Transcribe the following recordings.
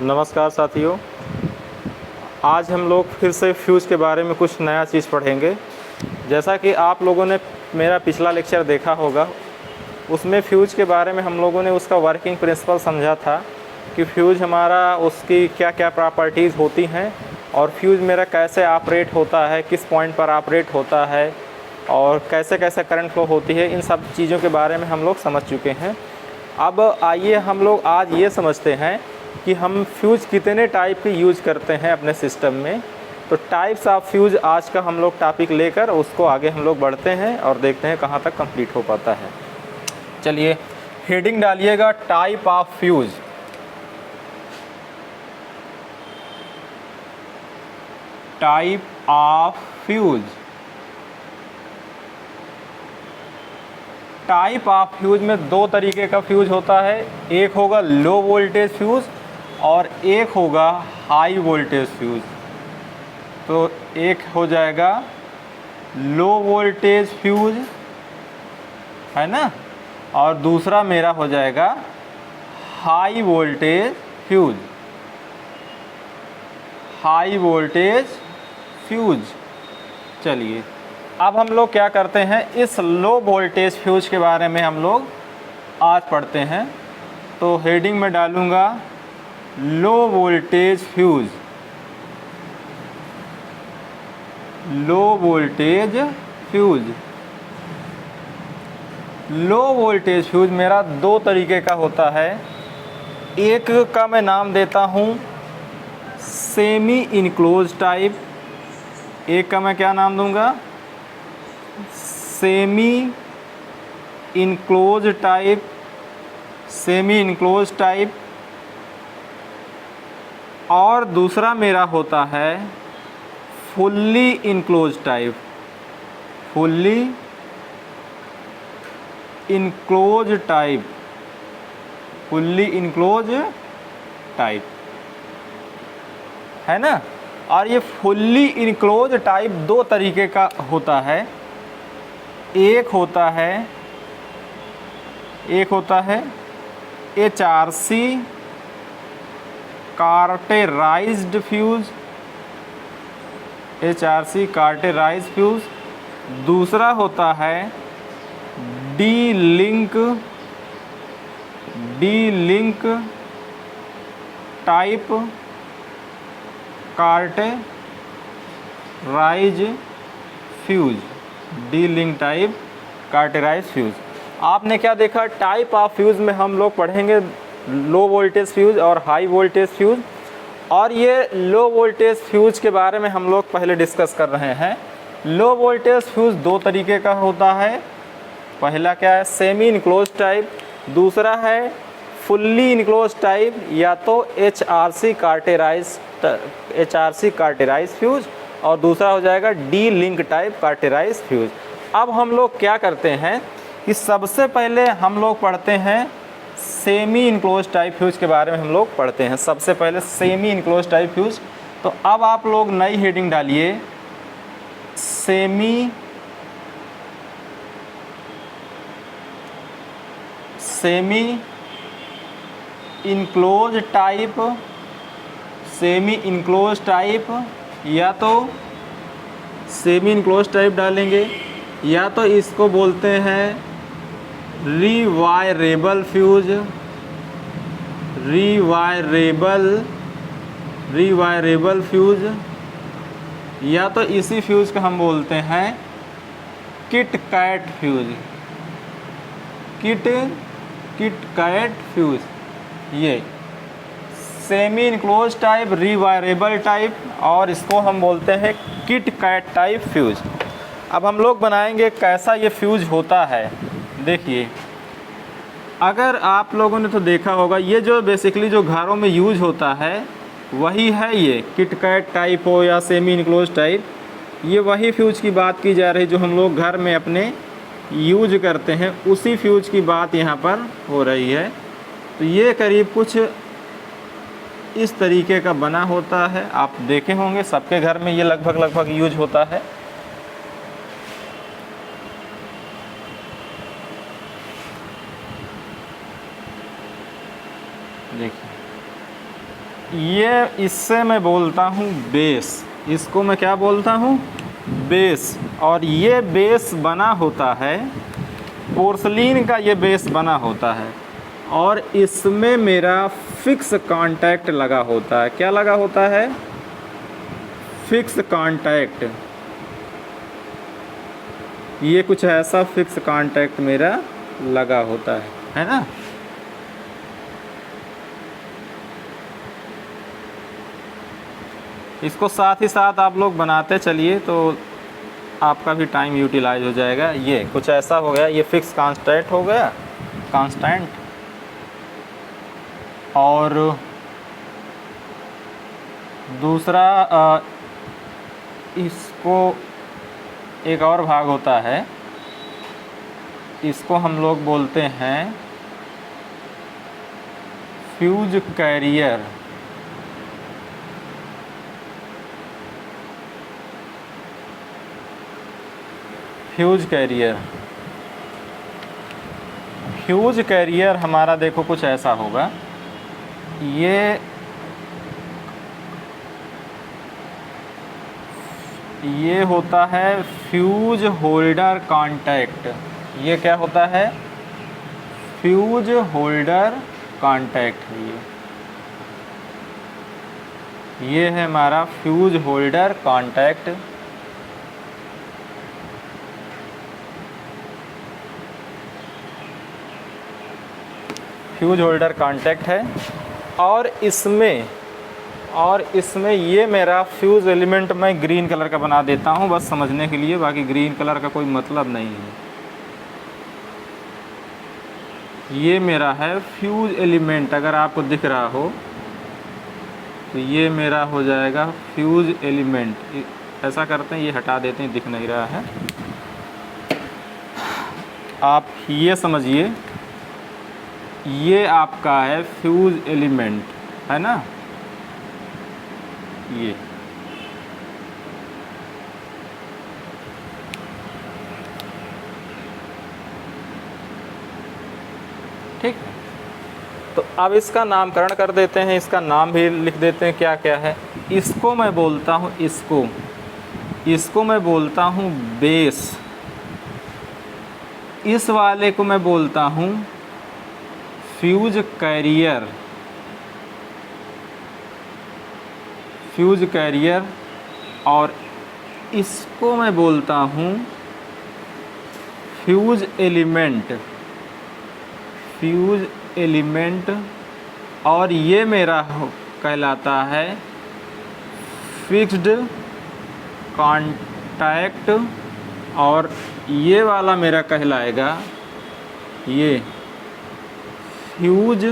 नमस्कार साथियों। आज हम लोग फिर से फ्यूज़ के बारे में कुछ नया चीज़ पढ़ेंगे। जैसा कि आप लोगों ने मेरा पिछला लेक्चर देखा होगा, उसमें फ्यूज़ के बारे में हम लोगों ने उसका वर्किंग प्रिंसिपल समझा था कि फ्यूज़ हमारा उसकी क्या क्या प्रॉपर्टीज़ होती हैं और फ्यूज़ मेरा कैसे ऑपरेट होता है, किस पॉइंट पर ऑपरेट होता है और कैसे कैसे करंट फ्लो होती है। इन सब चीज़ों के बारे में हम लोग समझ चुके हैं। अब आइए हम लोग आज ये समझते हैं कि हम फ्यूज़ कितने टाइप के यूज़ करते हैं अपने सिस्टम में। तो टाइप्स ऑफ फ्यूज़ आज का हम लोग टॉपिक लेकर उसको आगे हम लोग बढ़ते हैं और देखते हैं कहाँ तक कंप्लीट हो पाता है। चलिए हेडिंग डालिएगा, type of fuse. Type of fuse. Type of fuse में दो तरीके का फ्यूज़ होता है। एक होगा लो वोल्टेज फ्यूज़ और एक होगा हाई वोल्टेज फ्यूज़। तो एक हो जाएगा लो वोल्टेज फ्यूज़, है ना, और दूसरा मेरा हो जाएगा high voltage fuse. High voltage fuse. चलिए अब हम लोग क्या करते हैं, इस लो वोल्टेज फ्यूज़ के बारे में हम लोग आज पढ़ते हैं। तो हेडिंग में डालूँगा low voltage fuse. Low voltage fuse. Low voltage fuse मेरा दो तरीके का होता है। एक का मैं नाम देता हूँ सेमी इनक्लोज टाइप। एक का मैं क्या नाम दूंगा, semi enclose type. Semi enclose type. और दूसरा मेरा होता है fully enclose type. Fully enclose type. Fully enclose type, है ना। और ये फुल्ली इनक्लोज टाइप दो तरीके का होता है। एक होता है HRC cartridge fuse. HRC cartridge fuse. दूसरा होता है D link type cartridge fuse. D link type cartridge fuse. आपने क्या देखा, टाइप ऑफ फ्यूज़ में हम लोग पढ़ेंगे लो वोल्टेज फ्यूज़ और हाई वोल्टेज फ्यूज़। और ये लो वोल्टेज फ्यूज़ के बारे में हम लोग पहले डिस्कस कर रहे हैं। लो वोल्टेज फ्यूज़ दो तरीके का होता है। पहला क्या है, सेमी इनक्लोज टाइप। दूसरा है फुल्ली इनक्लोज टाइप, या तो HRC कार्टेराइज फ्यूज़, और दूसरा हो जाएगा D link type cartridge fuse. अब हम लोग क्या करते हैं कि सबसे पहले हम लोग पढ़ते हैं सेमी इनक्लोज टाइप फ्यूज़ के बारे में हम लोग पढ़ते हैं। सबसे पहले सेमी इनक्लोज टाइप फ्यूज़। तो अब आप लोग नई हेडिंग डालिए, semi enclose type. Semi enclose type, या तो सेमी इनक्लोज टाइप डालेंगे, या तो इसको बोलते हैं रीवायरेबल फ्यूज़। रीवायरेबल फ्यूज़, या तो इसी फ्यूज़ को हम बोलते हैं kit kat fuse. Kit kat fuse. ये semi enclose type, rewirable type, और इसको हम बोलते हैं किट कैट टाइप फ्यूज़। अब हम लोग बनाएंगे कैसा ये फ्यूज़ होता है। देखिए, अगर आप लोगों ने तो देखा होगा, ये जो बेसिकली जो घरों में यूज होता है वही है। ये किट कैट टाइप हो या सेमी इनक्लोज टाइप, ये वही फ्यूज़ की बात की जा रही है जो हम लोग घर में अपने यूज करते हैं। उसी फ्यूज़ की बात यहाँ पर हो रही है। तो ये करीब कुछ इस तरीके का बना होता है। आप देखे होंगे सबके घर में ये लगभग यूज होता है। देखिए ये इससे मैं बोलता हूँ बेस, इसको मैं क्या बोलता हूँ, बेस। और ये बेस बना होता है, पोर्सलीन का ये बेस बना होता है, और इसमें मेरा फिक्स कांटेक्ट लगा होता है। क्या लगा होता है, फिक्स कांटेक्ट। ये कुछ ऐसा फिक्स कांटेक्ट मेरा लगा होता है ना। इसको साथ ही साथ आप लोग बनाते चलिए तो आपका भी टाइम यूटिलाइज हो जाएगा। ये कुछ ऐसा हो गया, ये फिक्स कांस्टेंट हो गया, कांस्टेंट। और दूसरा इसको एक और भाग होता है, इसको हम लोग बोलते हैं fuse carrier. Fuse carrier, fuse carrier हमारा देखो कुछ ऐसा होगा। ये होता है फ्यूज होल्डर कांटेक्ट। ये क्या होता है, फ्यूज होल्डर कांटेक्ट। ये है हमारा fuse holder contact. Fuse holder contact है। और इसमें ये मेरा फ्यूज़ एलिमेंट मैं ग्रीन कलर का बना देता हूँ बस समझने के लिए, बाकी ग्रीन कलर का कोई मतलब नहीं है। ये मेरा है फ्यूज एलिमेंट, अगर आपको दिख रहा हो तो ये मेरा हो जाएगा फ्यूज एलिमेंट। ऐसा करते हैं, ये हटा देते हैं, दिख नहीं रहा है। आप ये समझिए, ये आपका है फ्यूज एलिमेंट, है ना। ये ठीक है। तो अब इसका नामकरण कर देते हैं, इसका नाम भी लिख देते हैं क्या क्या है। इसको मैं बोलता हूँ, इसको मैं बोलता हूँ बेस। इस वाले को मैं बोलता हूँ फ्यूज कैरियर, फ्यूज कैरियर। और इसको मैं बोलता हूँ फ्यूज एलिमेंट, फ्यूज एलिमेंट। और ये मेरा कहलाता है फिक्स्ड कांटेक्ट। और ये वाला मेरा कहलाएगा ये फ्यूज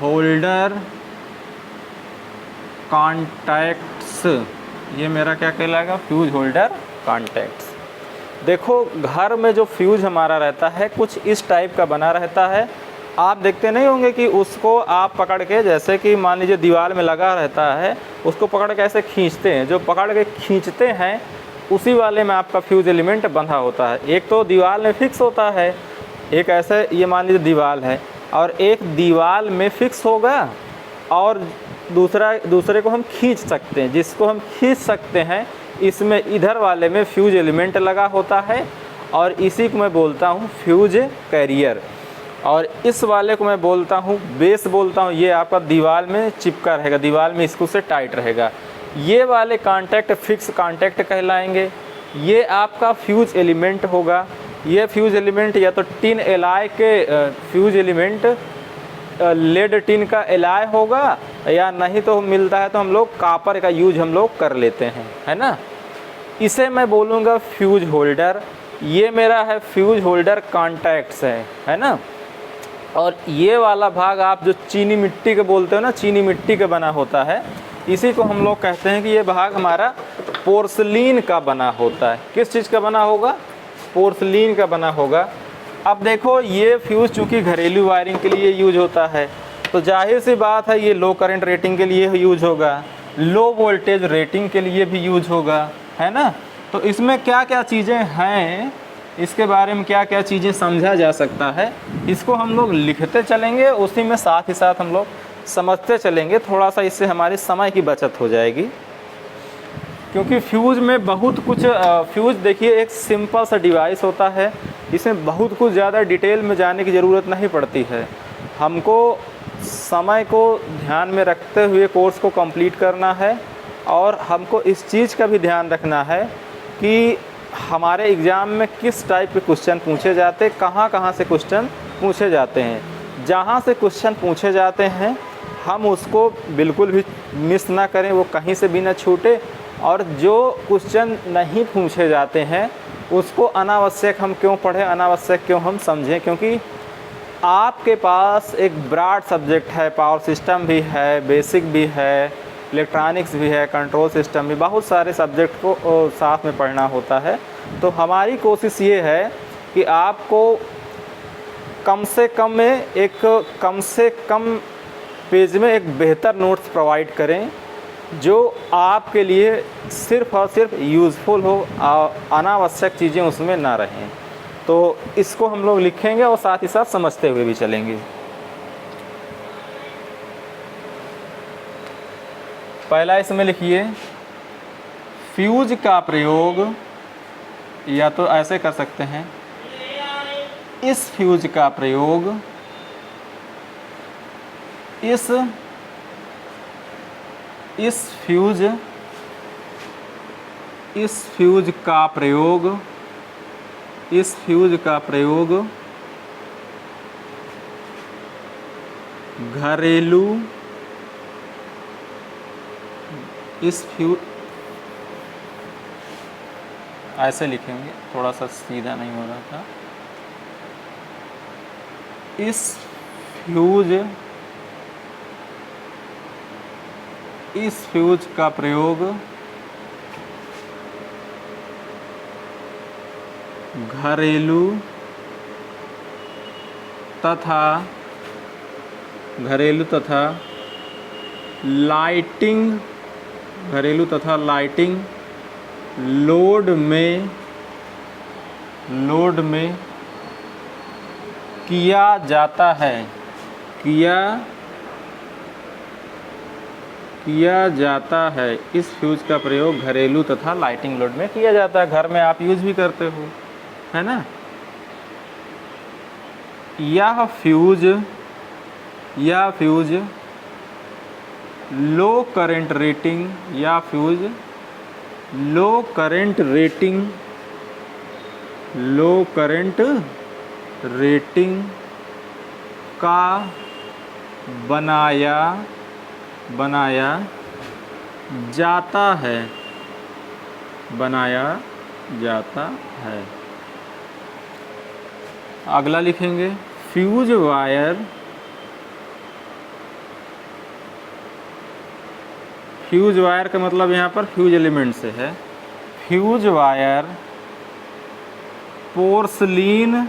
होल्डर कॉन्टैक्ट्स। ये मेरा क्या कहलाएगा, फ्यूज होल्डर कॉन्टैक्ट्स। देखो घर में जो फ्यूज हमारा रहता है कुछ इस टाइप का बना रहता है। आप देखते नहीं होंगे कि उसको आप पकड़ के, जैसे कि मान लीजिए दीवार में लगा रहता है, उसको पकड़ के ऐसे खींचते हैं। जो पकड़ के खींचते हैं उसी वाले में आपका फ्यूज एलिमेंट बंधा होता है। एक तो दीवार में फिक्स होता है, एक ऐसे ये मान लीजिए दीवार है और एक दीवार में फिक्स होगा, और दूसरे को हम खींच सकते हैं। जिसको हम खींच सकते हैं इसमें इधर वाले में फ्यूज एलिमेंट लगा होता है, और इसी को मैं बोलता हूँ फ्यूज कैरियर। और इस वाले को मैं बोलता हूँ बेस बोलता हूँ। ये आपका दीवार में चिपका रहेगा, दीवार में इसको से टाइट रहेगा। ये वाले कांटेक्ट फिक्स कांटेक्ट कहलाएंगे। ये आपका फ्यूज एलिमेंट होगा। ये फ्यूज एलिमेंट या तो टिन एलॉय के फ्यूज एलिमेंट, लेड टिन का एलॉय होगा, या नहीं तो मिलता है तो हम लोग कॉपर का यूज हम लोग कर लेते हैं, है ना। इसे मैं बोलूँगा फ्यूज होल्डर। ये मेरा है फ्यूज होल्डर कॉन्टैक्ट्स है ना। और ये वाला भाग आप जो चीनी मिट्टी के बोलते हो ना, चीनी मिट्टी का बना होता है, इसी को हम लोग कहते हैं कि ये भाग हमारा पोर्सलीन का बना होता है। किस चीज़ का बना होगा, पोर्सलीन का बना होगा। अब देखो ये फ्यूज़ चूँकि घरेलू वायरिंग के लिए यूज होता है, तो जाहिर सी बात है ये लो करंट रेटिंग के लिए यूज होगा, लो वोल्टेज रेटिंग के लिए भी यूज होगा, है ना। तो इसमें क्या क्या चीज़ें हैं इसके बारे में क्या क्या चीज़ें समझा जा सकता है, इसको हम लोग लिखते चलेंगे, उसी में साथ ही साथ हम लोग समझते चलेंगे। थोड़ा सा इससे हमारी समय की बचत हो जाएगी, क्योंकि फ्यूज़ में बहुत कुछ फ्यूज़ देखिए एक सिंपल सा डिवाइस होता है, इसमें बहुत कुछ ज़्यादा डिटेल में जाने की ज़रूरत नहीं पड़ती है। हमको समय को ध्यान में रखते हुए कोर्स को कंप्लीट करना है, और हमको इस चीज़ का भी ध्यान रखना है कि हमारे एग्ज़ाम में किस टाइप के क्वेश्चन पूछे जाते, कहाँ से क्वेश्चन पूछे जाते हैं। जहाँ से क्वेश्चन पूछे जाते हैं हम उसको बिल्कुल भी मिस ना करें, वो कहीं से भी ना छूटे, और जो क्वेश्चन नहीं पूछे जाते हैं उसको अनावश्यक हम क्यों पढ़ें, अनावश्यक क्यों हम समझें, क्योंकि आपके पास एक ब्रॉड सब्जेक्ट है, पावर सिस्टम भी है, बेसिक भी है, इलेक्ट्रॉनिक्स भी है, कंट्रोल सिस्टम भी, बहुत सारे सब्जेक्ट को साथ में पढ़ना होता है। तो हमारी कोशिश ये है कि आपको कम से कम पेज में एक बेहतर नोट्स प्रोवाइड करें, जो आपके लिए सिर्फ़ और सिर्फ यूज़फुल हो, अनावश्यक चीज़ें उसमें ना रहें। तो इसको हम लोग लिखेंगे और साथ ही साथ समझते हुए भी चलेंगे। पहला इसमें लिखिए, फ्यूज का प्रयोग, या तो ऐसे कर सकते हैं, इस फ्यूज का प्रयोग, इस फ्यूज का प्रयोग, इस फ्यूज का प्रयोग घरेलू, इस फ्यूज, ऐसे लिखेंगे, थोड़ा सा सीधा नहीं हो रहा था। इस फ्यूज का प्रयोग घरेलू तथा लाइटिंग लोड में किया जाता है, इस फ्यूज का प्रयोग घरेलू तथा लाइटिंग लोड में किया जाता है। घर में आप यूज़ भी करते हो, है ना। यह फ्यूज लो करंट रेटिंग का बनाया जाता है। अगला लिखेंगे, फ्यूज वायर का मतलब यहाँ पर फ्यूज एलिमेंट से है। Fuse wire porcelain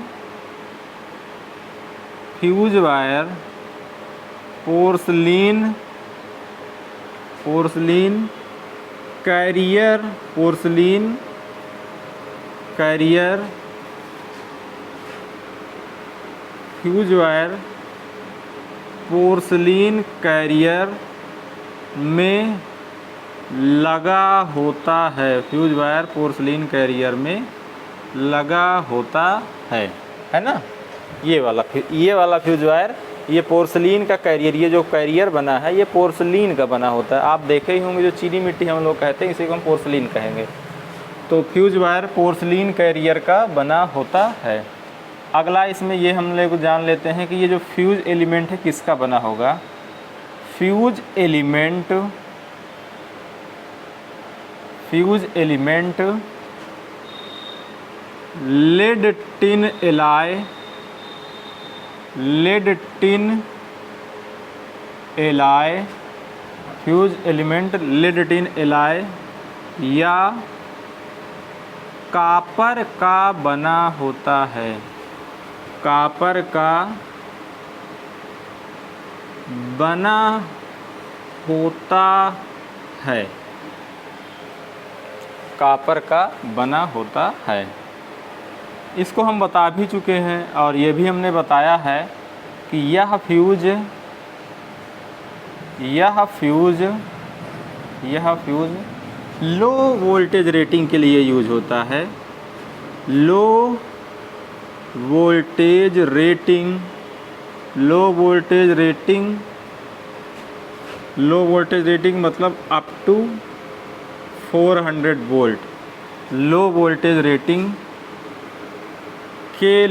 carrier fuse wire porcelain carrier में लगा होता है। फ्यूज वायर पोर्सलीन कैरियर में लगा होता है ना। ये वाला फ्यूज वायर, ये पोर्सलीन का कैरियर, ये जो कैरियर बना है ये पोर्सलीन का बना होता है। आप देखे ही होंगे, जो चीनी मिट्टी हम लोग कहते हैं इसी को हम पोर्सलीन कहेंगे। तो फ्यूज वायर पोर्सलीन कैरियर का बना होता है। अगला इसमें ये हम लोग जान लेते हैं कि ये जो फ्यूज एलिमेंट है किसका बना होगा। Fuse element lead tin alloy, fuse element lead tin alloy या कॉपर का बना होता है। कॉपर का बना होता है। कॉपर का बना होता है। इसको हम बता भी चुके हैं और ये भी हमने बताया है कि यह फ्यूज लो वोल्टेज रेटिंग के लिए यूज होता है। लो वोल्टेज रेटिंग मतलब up to 400 volt. Low voltage rating के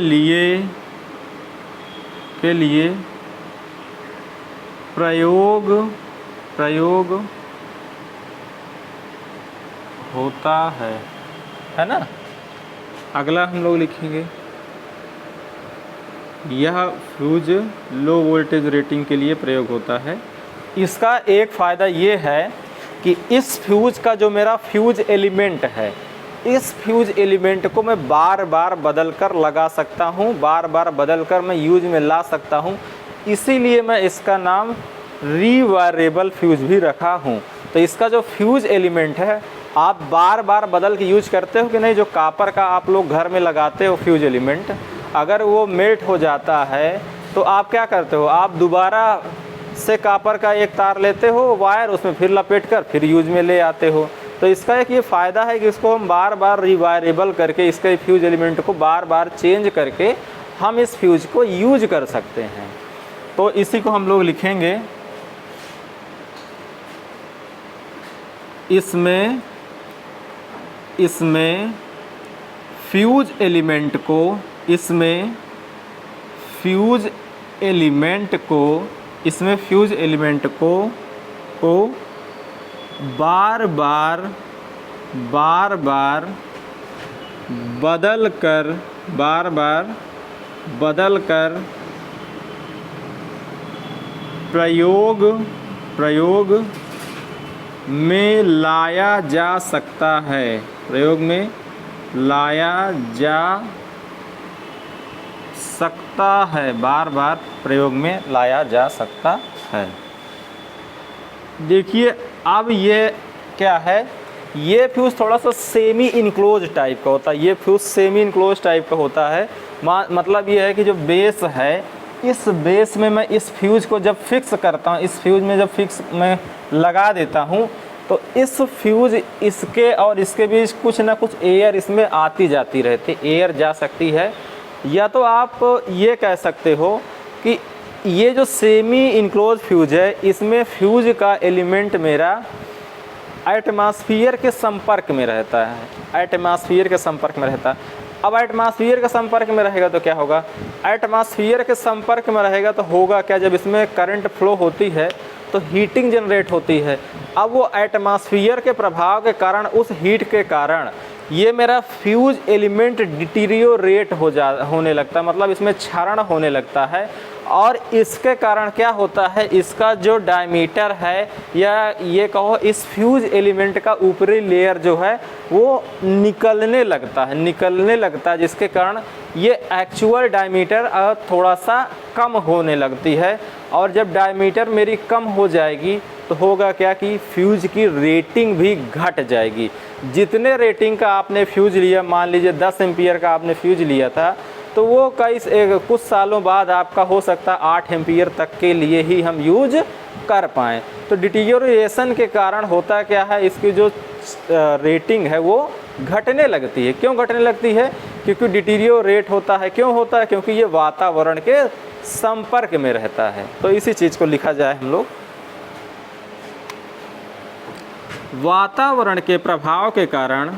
लिए प्रयोग होता है ना। अगला हम लोग लिखेंगे, यह फ्यूज लो वोल्टेज रेटिंग के लिए प्रयोग होता है। इसका एक फ़ायदा ये है कि इस फ्यूज का जो मेरा फ्यूज एलिमेंट है, इस फ्यूज एलिमेंट को मैं बार बार बदल कर लगा सकता हूँ, बार बार बदल कर मैं यूज में ला सकता हूँ। इसीलिए मैं इसका नाम रीवायरेबल फ्यूज भी रखा हूँ। तो इसका जो फ्यूज एलिमेंट है आप बार बार बदल के यूज करते हो कि नहीं। जो कॉपर का आप लोग घर में लगाते हो फ्यूज एलिमेंट, अगर वो मेल्ट हो जाता है तो आप क्या करते हो, आप दोबारा से कॉपर का एक तार लेते हो वायर, उसमें फिर लपेट कर फिर यूज में ले आते हो। तो इसका एक ये फ़ायदा है कि इसको हम बार बार रिवायरेबल करके, इसके फ्यूज एलिमेंट को बार बार चेंज करके हम इस फ्यूज को यूज कर सकते हैं। तो इसी को हम लोग लिखेंगे, इसमें फ्यूज एलिमेंट को बार बार बदल कर प्रयोग में लाया जा सकता है। प्रयोग में लाया जा सकता है, बार बार प्रयोग में लाया जा सकता है। देखिए अब ये क्या है, ये फ्यूज़ थोड़ा सा सेमी इनक्लोज टाइप का होता है। ये फ्यूज़ सेमी इनक्लोज टाइप का होता है। मतलब ये है कि जो बेस है, इस बेस में मैं इस फ्यूज़ को जब फिक्स करता हूँ, इस फ्यूज़ में जब फिक्स मैं लगा देता हूँ तो इस फ्यूज़ इसके और इसके बीच कुछ ना कुछ एयर इसमें आती जाती रहती, एयर जा सकती है। या तो आप ये कह सकते हो कि ये जो सेमी इनक्लोज फ्यूज़ है, इसमें फ्यूज़ का एलिमेंट मेरा एटमॉस्फेयर के संपर्क में रहता है, एटमॉस्फेयर के संपर्क में रहता है। अब एटमॉस्फेयर के संपर्क में रहेगा तो क्या होगा, एटमॉस्फेयर के संपर्क में रहेगा तो होगा क्या, जब इसमें करंट फ्लो होती है तो हीटिंग जनरेट होती है। अब वो एटमॉस्फेयर के प्रभाव के कारण, उस हीट के कारण ये मेरा फ्यूज एलिमेंट डिटीरियोरेट होने लगता है, मतलब इसमें क्षरण होने लगता है। और इसके कारण क्या होता है, इसका जो डायमीटर है या ये कहो इस फ्यूज एलिमेंट का ऊपरी लेयर जो है वो निकलने लगता है, जिसके कारण ये एक्चुअल डायमीटर थोड़ा सा कम होने लगती है। और जब डायमीटर मेरी कम हो जाएगी तो होगा क्या कि फ्यूज की रेटिंग भी घट जाएगी। जितने रेटिंग का आपने फ्यूज लिया, मान लीजिए 10 एम्पियर का आपने फ्यूज लिया था, तो वो कुछ सालों बाद आपका हो सकता है 8 एम्पियर तक के लिए ही हम यूज कर पाएँ। तो डिटीरियोरेशन के कारण होता क्या है, इसकी जो रेटिंग है वो घटने लगती है। क्यों घटने लगती है, क्योंकि डिटीरियोरेट होता है। क्यों होता है, क्योंकि ये वातावरण के संपर्क में रहता है। तो इसी चीज़ को लिखा जाए हम लोग, वातावरण के प्रभाव के कारण,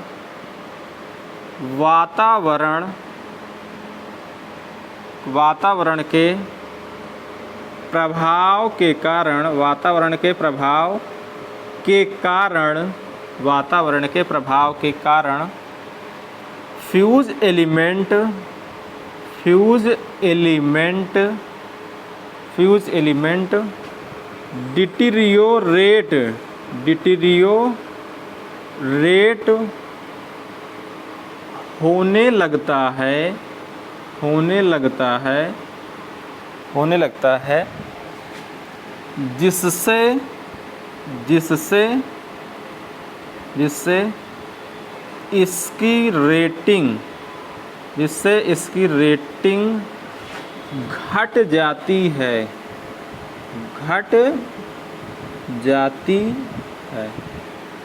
वातावरण के प्रभाव के कारण फ्यूज एलिमेंट डिटीरियोरेट होने लगता है, जिससे इसकी रेटिंग जिससे इसकी रेटिंग घट जाती है, घट जाती है।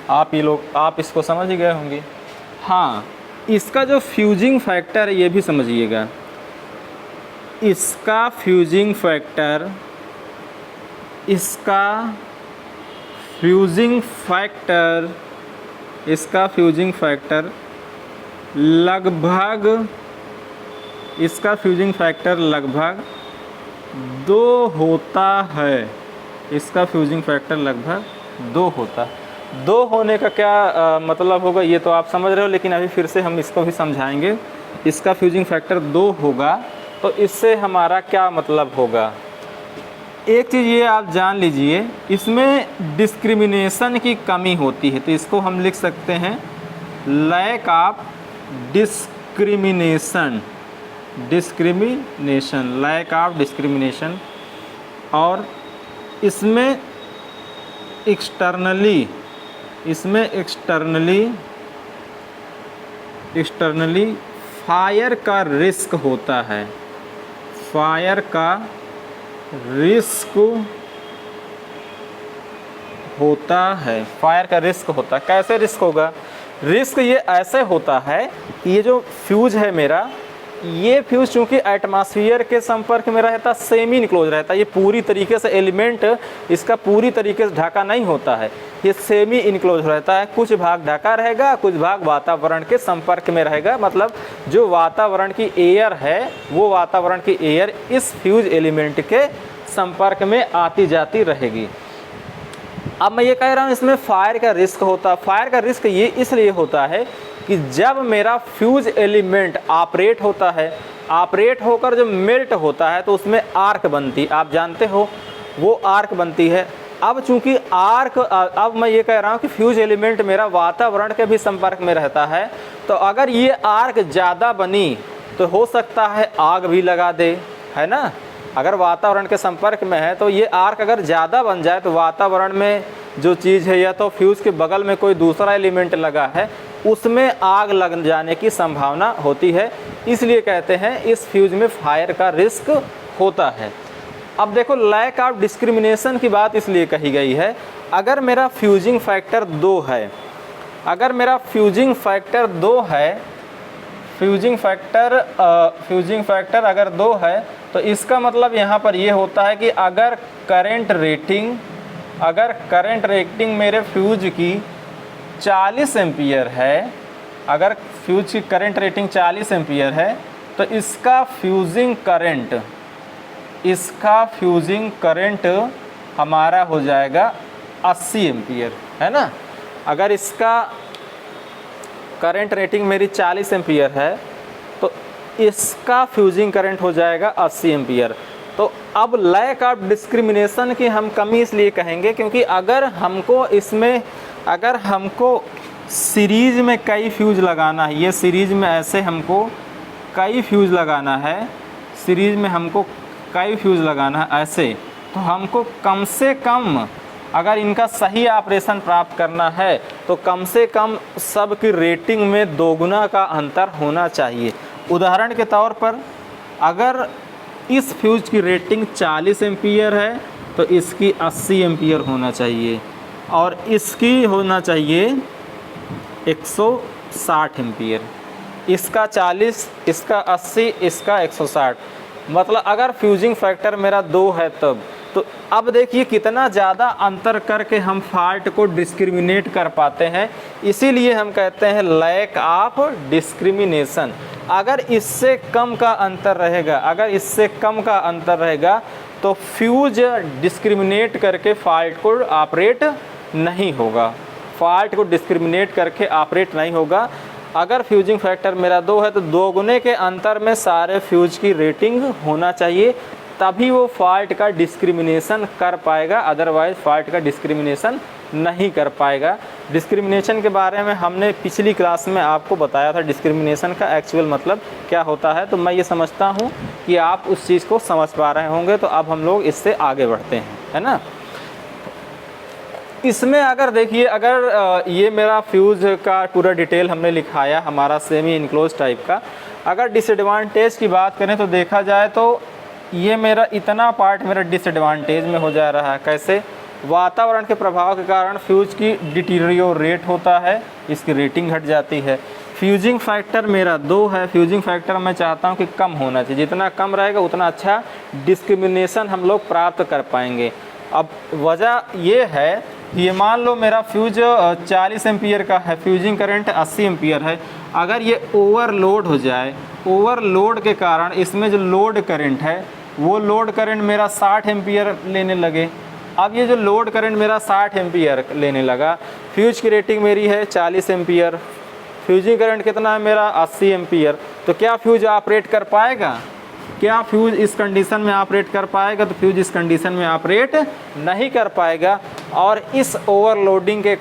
आप इसको समझ ही गए होंगे। हाँ, इसका जो फ्यूजिंग फैक्टर है ये भी समझिएगा। इसका फ्यूजिंग फैक्टर, इसका फ्यूजिंग फैक्टर लगभग, इसका फ्यूजिंग फैक्टर लगभग 2 होता है। इसका फ्यूजिंग फैक्टर लगभग 2 होता है। 2 होने का क्या मतलब होगा ये तो आप समझ रहे हो, लेकिन अभी फिर से हम इसको भी समझाएंगे। इसका फ्यूजिंग फैक्टर 2 होगा तो इससे हमारा क्या मतलब होगा। एक चीज़ ये आप जान लीजिए, इसमें डिस्क्रिमिनेशन की कमी होती है, तो इसको हम लिख सकते हैं lack of discrimination, lack of discrimination. और इसमें एक्सटर्नली फायर का रिस्क होता है, फायर का रिस्क होता है। कैसे रिस्क होगा? रिस्क ये ऐसे होता है कि ये जो फ्यूज है मेरा, ये फ्यूज चूँकि एटमॉस्फेयर के संपर्क में रहता, सेमी इनक्लोज रहता है, ये पूरी तरीके से एलिमेंट इसका पूरी तरीके से ढका नहीं होता है, ये सेमी इनक्लोज रहता है। कुछ भाग ढका रहेगा, कुछ भाग वातावरण के संपर्क में रहेगा। मतलब जो वातावरण की एयर है, वो वातावरण की एयर इस फ्यूज एलिमेंट के संपर्क में आती जाती रहेगी। अब मैं ये कह रहा हूँ इसमें फायर का रिस्क होता है। फायर का रिस्क ये इसलिए होता है कि जब मेरा फ्यूज एलिमेंट ऑपरेट होता है, ऑपरेट होकर जब मेल्ट होता है तो उसमें आर्क बनती, आप जानते हो वो आर्क बनती है। अब चूंकि आर्क, अब मैं ये कह रहा हूँ कि फ्यूज एलिमेंट मेरा वातावरण के भी संपर्क में रहता है, तो अगर ये आर्क ज़्यादा बनी तो हो सकता है आग भी लगा दे, है ना। अगर वातावरण के संपर्क में है तो ये आर्क अगर ज़्यादा बन जाए तो वातावरण में जो चीज़ है, या तो फ्यूज़ के बगल में कोई दूसरा एलिमेंट लगा है, उसमें आग लग जाने की संभावना होती है। इसलिए कहते हैं इस फ्यूज़ में फायर का रिस्क होता है। अब देखो, लैक ऑफ डिस्क्रिमिनेशन की बात इसलिए कही गई है, अगर मेरा फ्यूजिंग फैक्टर 2 है, अगर मेरा फ्यूजिंग फैक्टर 2 है, फ्यूजिंग फैक्टर अगर 2 है, तो इसका मतलब यहाँ पर ये होता है कि अगर करंट रेटिंग मेरे फ्यूज की 40 एम्पियर है, अगर फ्यूज की करंट रेटिंग 40 एम्पियर है, तो इसका फ्यूजिंग करंट हमारा हो जाएगा 80 एम्पियर, है ना। अगर इसका करंट रेटिंग मेरी 40 एम्पियर है तो इसका फ्यूजिंग करंट हो जाएगा 80 एम्पियर। तो अब लैक ऑफ डिस्क्रिमिनेशन की हम कमी इसलिए कहेंगे क्योंकि अगर हमको सीरीज में कई फ्यूज लगाना है, ये सीरीज में ऐसे हमको कई फ्यूज लगाना है, सीरीज में हमको कई फ्यूज लगाना है ऐसे, तो हमको कम से कम, अगर इनका सही ऑपरेशन प्राप्त करना है तो कम से कम सब की रेटिंग में 2 गुना का अंतर होना चाहिए। उदाहरण के तौर पर, अगर इस फ्यूज की रेटिंग 40 एम्पियर है तो इसकी 80 एम्पियर होना चाहिए, और इसकी होना चाहिए 160 एम्पियर। इसका 40, इसका 80, इसका 160। मतलब अगर फ्यूजिंग फैक्टर मेरा 2 है तब, तो अब देखिए कितना ज़्यादा अंतर करके हम फॉल्ट को डिस्क्रिमिनेट कर पाते हैं। इसीलिए हम कहते हैं लैक ऑफ डिस्क्रिमिनेशन। अगर इससे कम का अंतर रहेगा, तो फ्यूज डिस्क्रिमिनेट करके फॉल्ट को ऑपरेट नहीं होगा, अगर फ्यूजिंग फैक्टर मेरा 2 है तो 2 गुने के अंतर में सारे फ्यूज की रेटिंग होना चाहिए, तभी वो फॉल्ट का डिस्क्रिमिनेशन कर पाएगा, अदरवाइज फॉल्ट का डिस्क्रिमिनेशन नहीं कर पाएगा। डिस्क्रिमिनेशन के बारे में हमने पिछली क्लास में आपको बताया था, डिस्क्रिमिनेशन का एक्चुअल मतलब क्या होता है। तो मैं ये समझता हूँ कि आप उस चीज़ को समझ पा रहे होंगे, तो अब हम लोग इससे आगे बढ़ते हैं, है ना। इसमें अगर देखिए, अगर ये मेरा फ्यूज़ का पूरा डिटेल हमने लिखाया, हमारा सेमी इनक्लोज टाइप का। अगर डिसएडवांटेज की बात करें तो देखा जाए तो ये मेरा इतना पार्ट मेरा डिसएडवांटेज में हो जा रहा है। कैसे? वातावरण के प्रभाव के कारण फ्यूज की डिटीरियोरेट होता है, इसकी रेटिंग घट जाती है। फ्यूजिंग फैक्टर मेरा 2 है। फ्यूजिंग फैक्टर मैं चाहता हूँ कि कम होना चाहिए, जितना कम रहेगा उतना अच्छा डिस्क्रिमिनेशन हम लोग प्राप्त कर पाएंगे। अब वजह ये है कि ये मान लो मेरा फ्यूज 40 एम्पियर का है, फ्यूजिंग करंट 80 एम्पियर है। अगर ये ओवरलोड हो जाए, ओवरलोड के कारण इसमें जो लोड करंट है वो लोड करंट मेरा 60 एम्पियर लेने लगे। अब ये जो लोड करंट मेरा 60 एम्पियर लेने लगा, फ्यूज की रेटिंग मेरी है 40 एम्पियर, फ्यूजिंग करंट कितना है मेरा 80 एम्पियर, तो क्या फ्यूज ऑपरेट कर पाएगा? क्या फ्यूज इस कंडीशन में ऑपरेट कर पाएगा? तो फ्यूज इस कंडीशन में ऑपरेट नहीं कर पाएगा। और इस ओवरलोडिंग के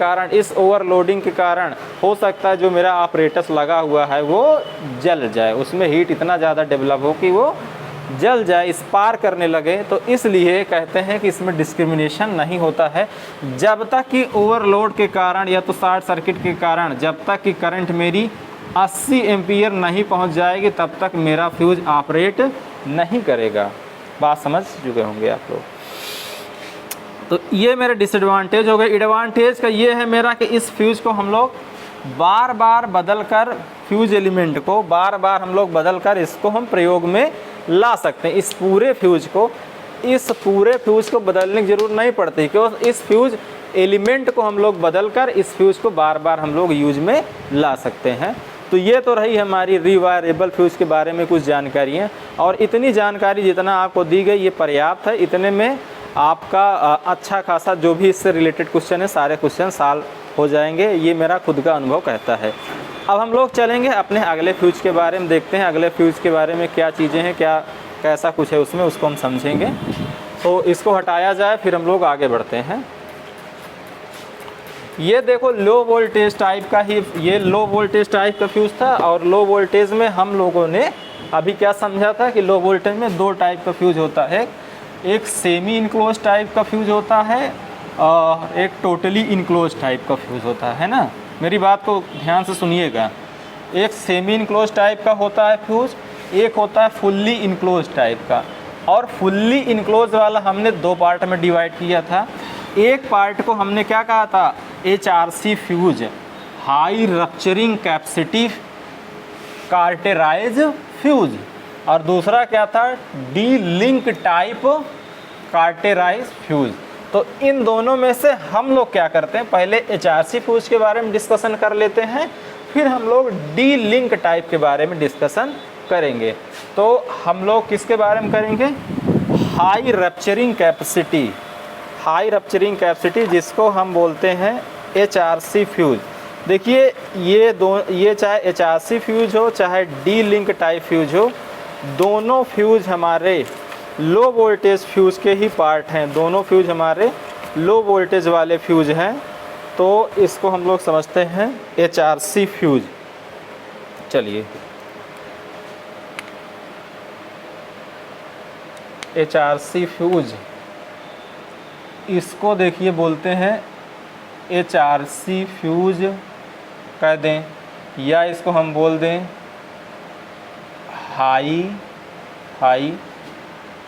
कारण हो सकता है जो मेरा ऑपरेटस लगा हुआ है वो जल जाए, उसमें हीट इतना ज़्यादा डेवलप हो कि वो जल जाए, स्पार्क करने लगे। तो इसलिए कहते हैं कि इसमें डिस्क्रिमिनेशन नहीं होता है जब तक कि ओवरलोड के कारण या तो शॉर्ट सर्किट के कारण जब तक कि करंट मेरी 80 एम्पियर नहीं पहुंच जाएगी तब तक मेरा फ्यूज ऑपरेट नहीं करेगा। बात समझ चुके होंगे आप लोग। तो ये मेरा डिसएडवांटेज हो गया। एडवांटेज का ये है मेरा कि इस फ्यूज को हम लोग बार बार बदल कर, फ्यूज एलिमेंट को बार बार हम लोग बदल कर इसको हम प्रयोग में ला सकते हैं। इस पूरे फ्यूज को बदलने की ज़रूरत नहीं पड़ती, क्योंकि इस फ्यूज एलिमेंट को हम लोग बदल कर इस फ्यूज को बार बार हम लोग यूज में ला सकते हैं। तो ये तो रही हमारी रिवायरेबल फ्यूज के बारे में कुछ जानकारियाँ, और इतनी जानकारी जितना आपको दी गई ये पर्याप्त है। इतने में आपका अच्छा खासा जो भी इससे रिलेटेड क्वेश्चन है सारे क्वेश्चन सॉल्व हो जाएंगे, ये मेरा खुद का अनुभव कहता है। अब हम लोग चलेंगे अपने अगले फ्यूज के बारे में, देखते हैं अगले फ्यूज के बारे में क्या चीज़ें हैं, क्या कैसा कुछ है उसमें, उसको हम समझेंगे। तो इसको हटाया जाए फिर हम लोग आगे बढ़ते हैं। ये देखो लो वोल्टेज टाइप का ही, ये लो वोल्टेज टाइप का फ्यूज था। और लो वोल्टेज में हम लोगों ने अभी क्या समझा था कि लो वोल्टेज में 2 टाइप का फ्यूज होता है, एक सेमी इनक्लोज टाइप का फ्यूज होता है और एक टोटली इनक्लोज टाइप का फ्यूज होता है ना। मेरी बात को ध्यान से सुनिएगा। एक सेमी इनक्लोज टाइप का होता है फ्यूज, एक होता है फुल्ली इनक्लोज टाइप का। और फुल्ली इनक्लोज वाला हमने 2 पार्ट में डिवाइड किया था। एक पार्ट को हमने क्या कहा था, HRC fuse, high rupturing capacity cartridge fuse, और दूसरा क्या था, D link type cartridge fuse. तो इन दोनों में से हम लोग क्या करते हैं, पहले HRC फ्यूज के बारे में डिस्कशन कर लेते हैं, फिर हम लोग डी लिंक टाइप के बारे में डिस्कशन करेंगे। तो हम लोग किसके बारे में करेंगे, हाई रप्चरिंग कैपेसिटी जिसको हम बोलते हैं HRC फ्यूज। देखिए ये चाहे HRC फ्यूज हो चाहे डी लिंक टाइप फ्यूज हो, दोनों फ्यूज हमारे लो वोल्टेज फ्यूज के ही पार्ट हैं, दोनों फ्यूज हमारे लो वोल्टेज वाले फ्यूज हैं। तो इसको हम लोग समझते हैं HRC फ्यूज। चलिए HRC फ्यूज, इसको देखिए बोलते हैं HRC फ्यूज कह दें, या इसको हम बोल दें high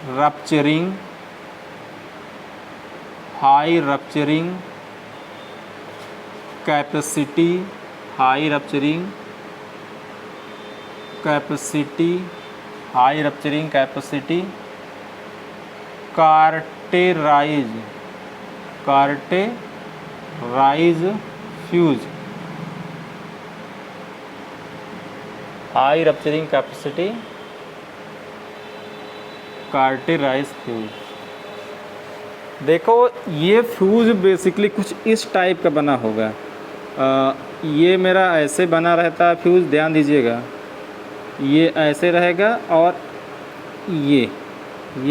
rupturing capacity cartridge fuse, high rupturing capacity cartridge fuse. देखो ये फ्यूज बेसिकली कुछ इस टाइप का बना होगा। ये मेरा ऐसे बना रहता है फ्यूज, ध्यान दीजिएगा, ये ऐसे रहेगा और ये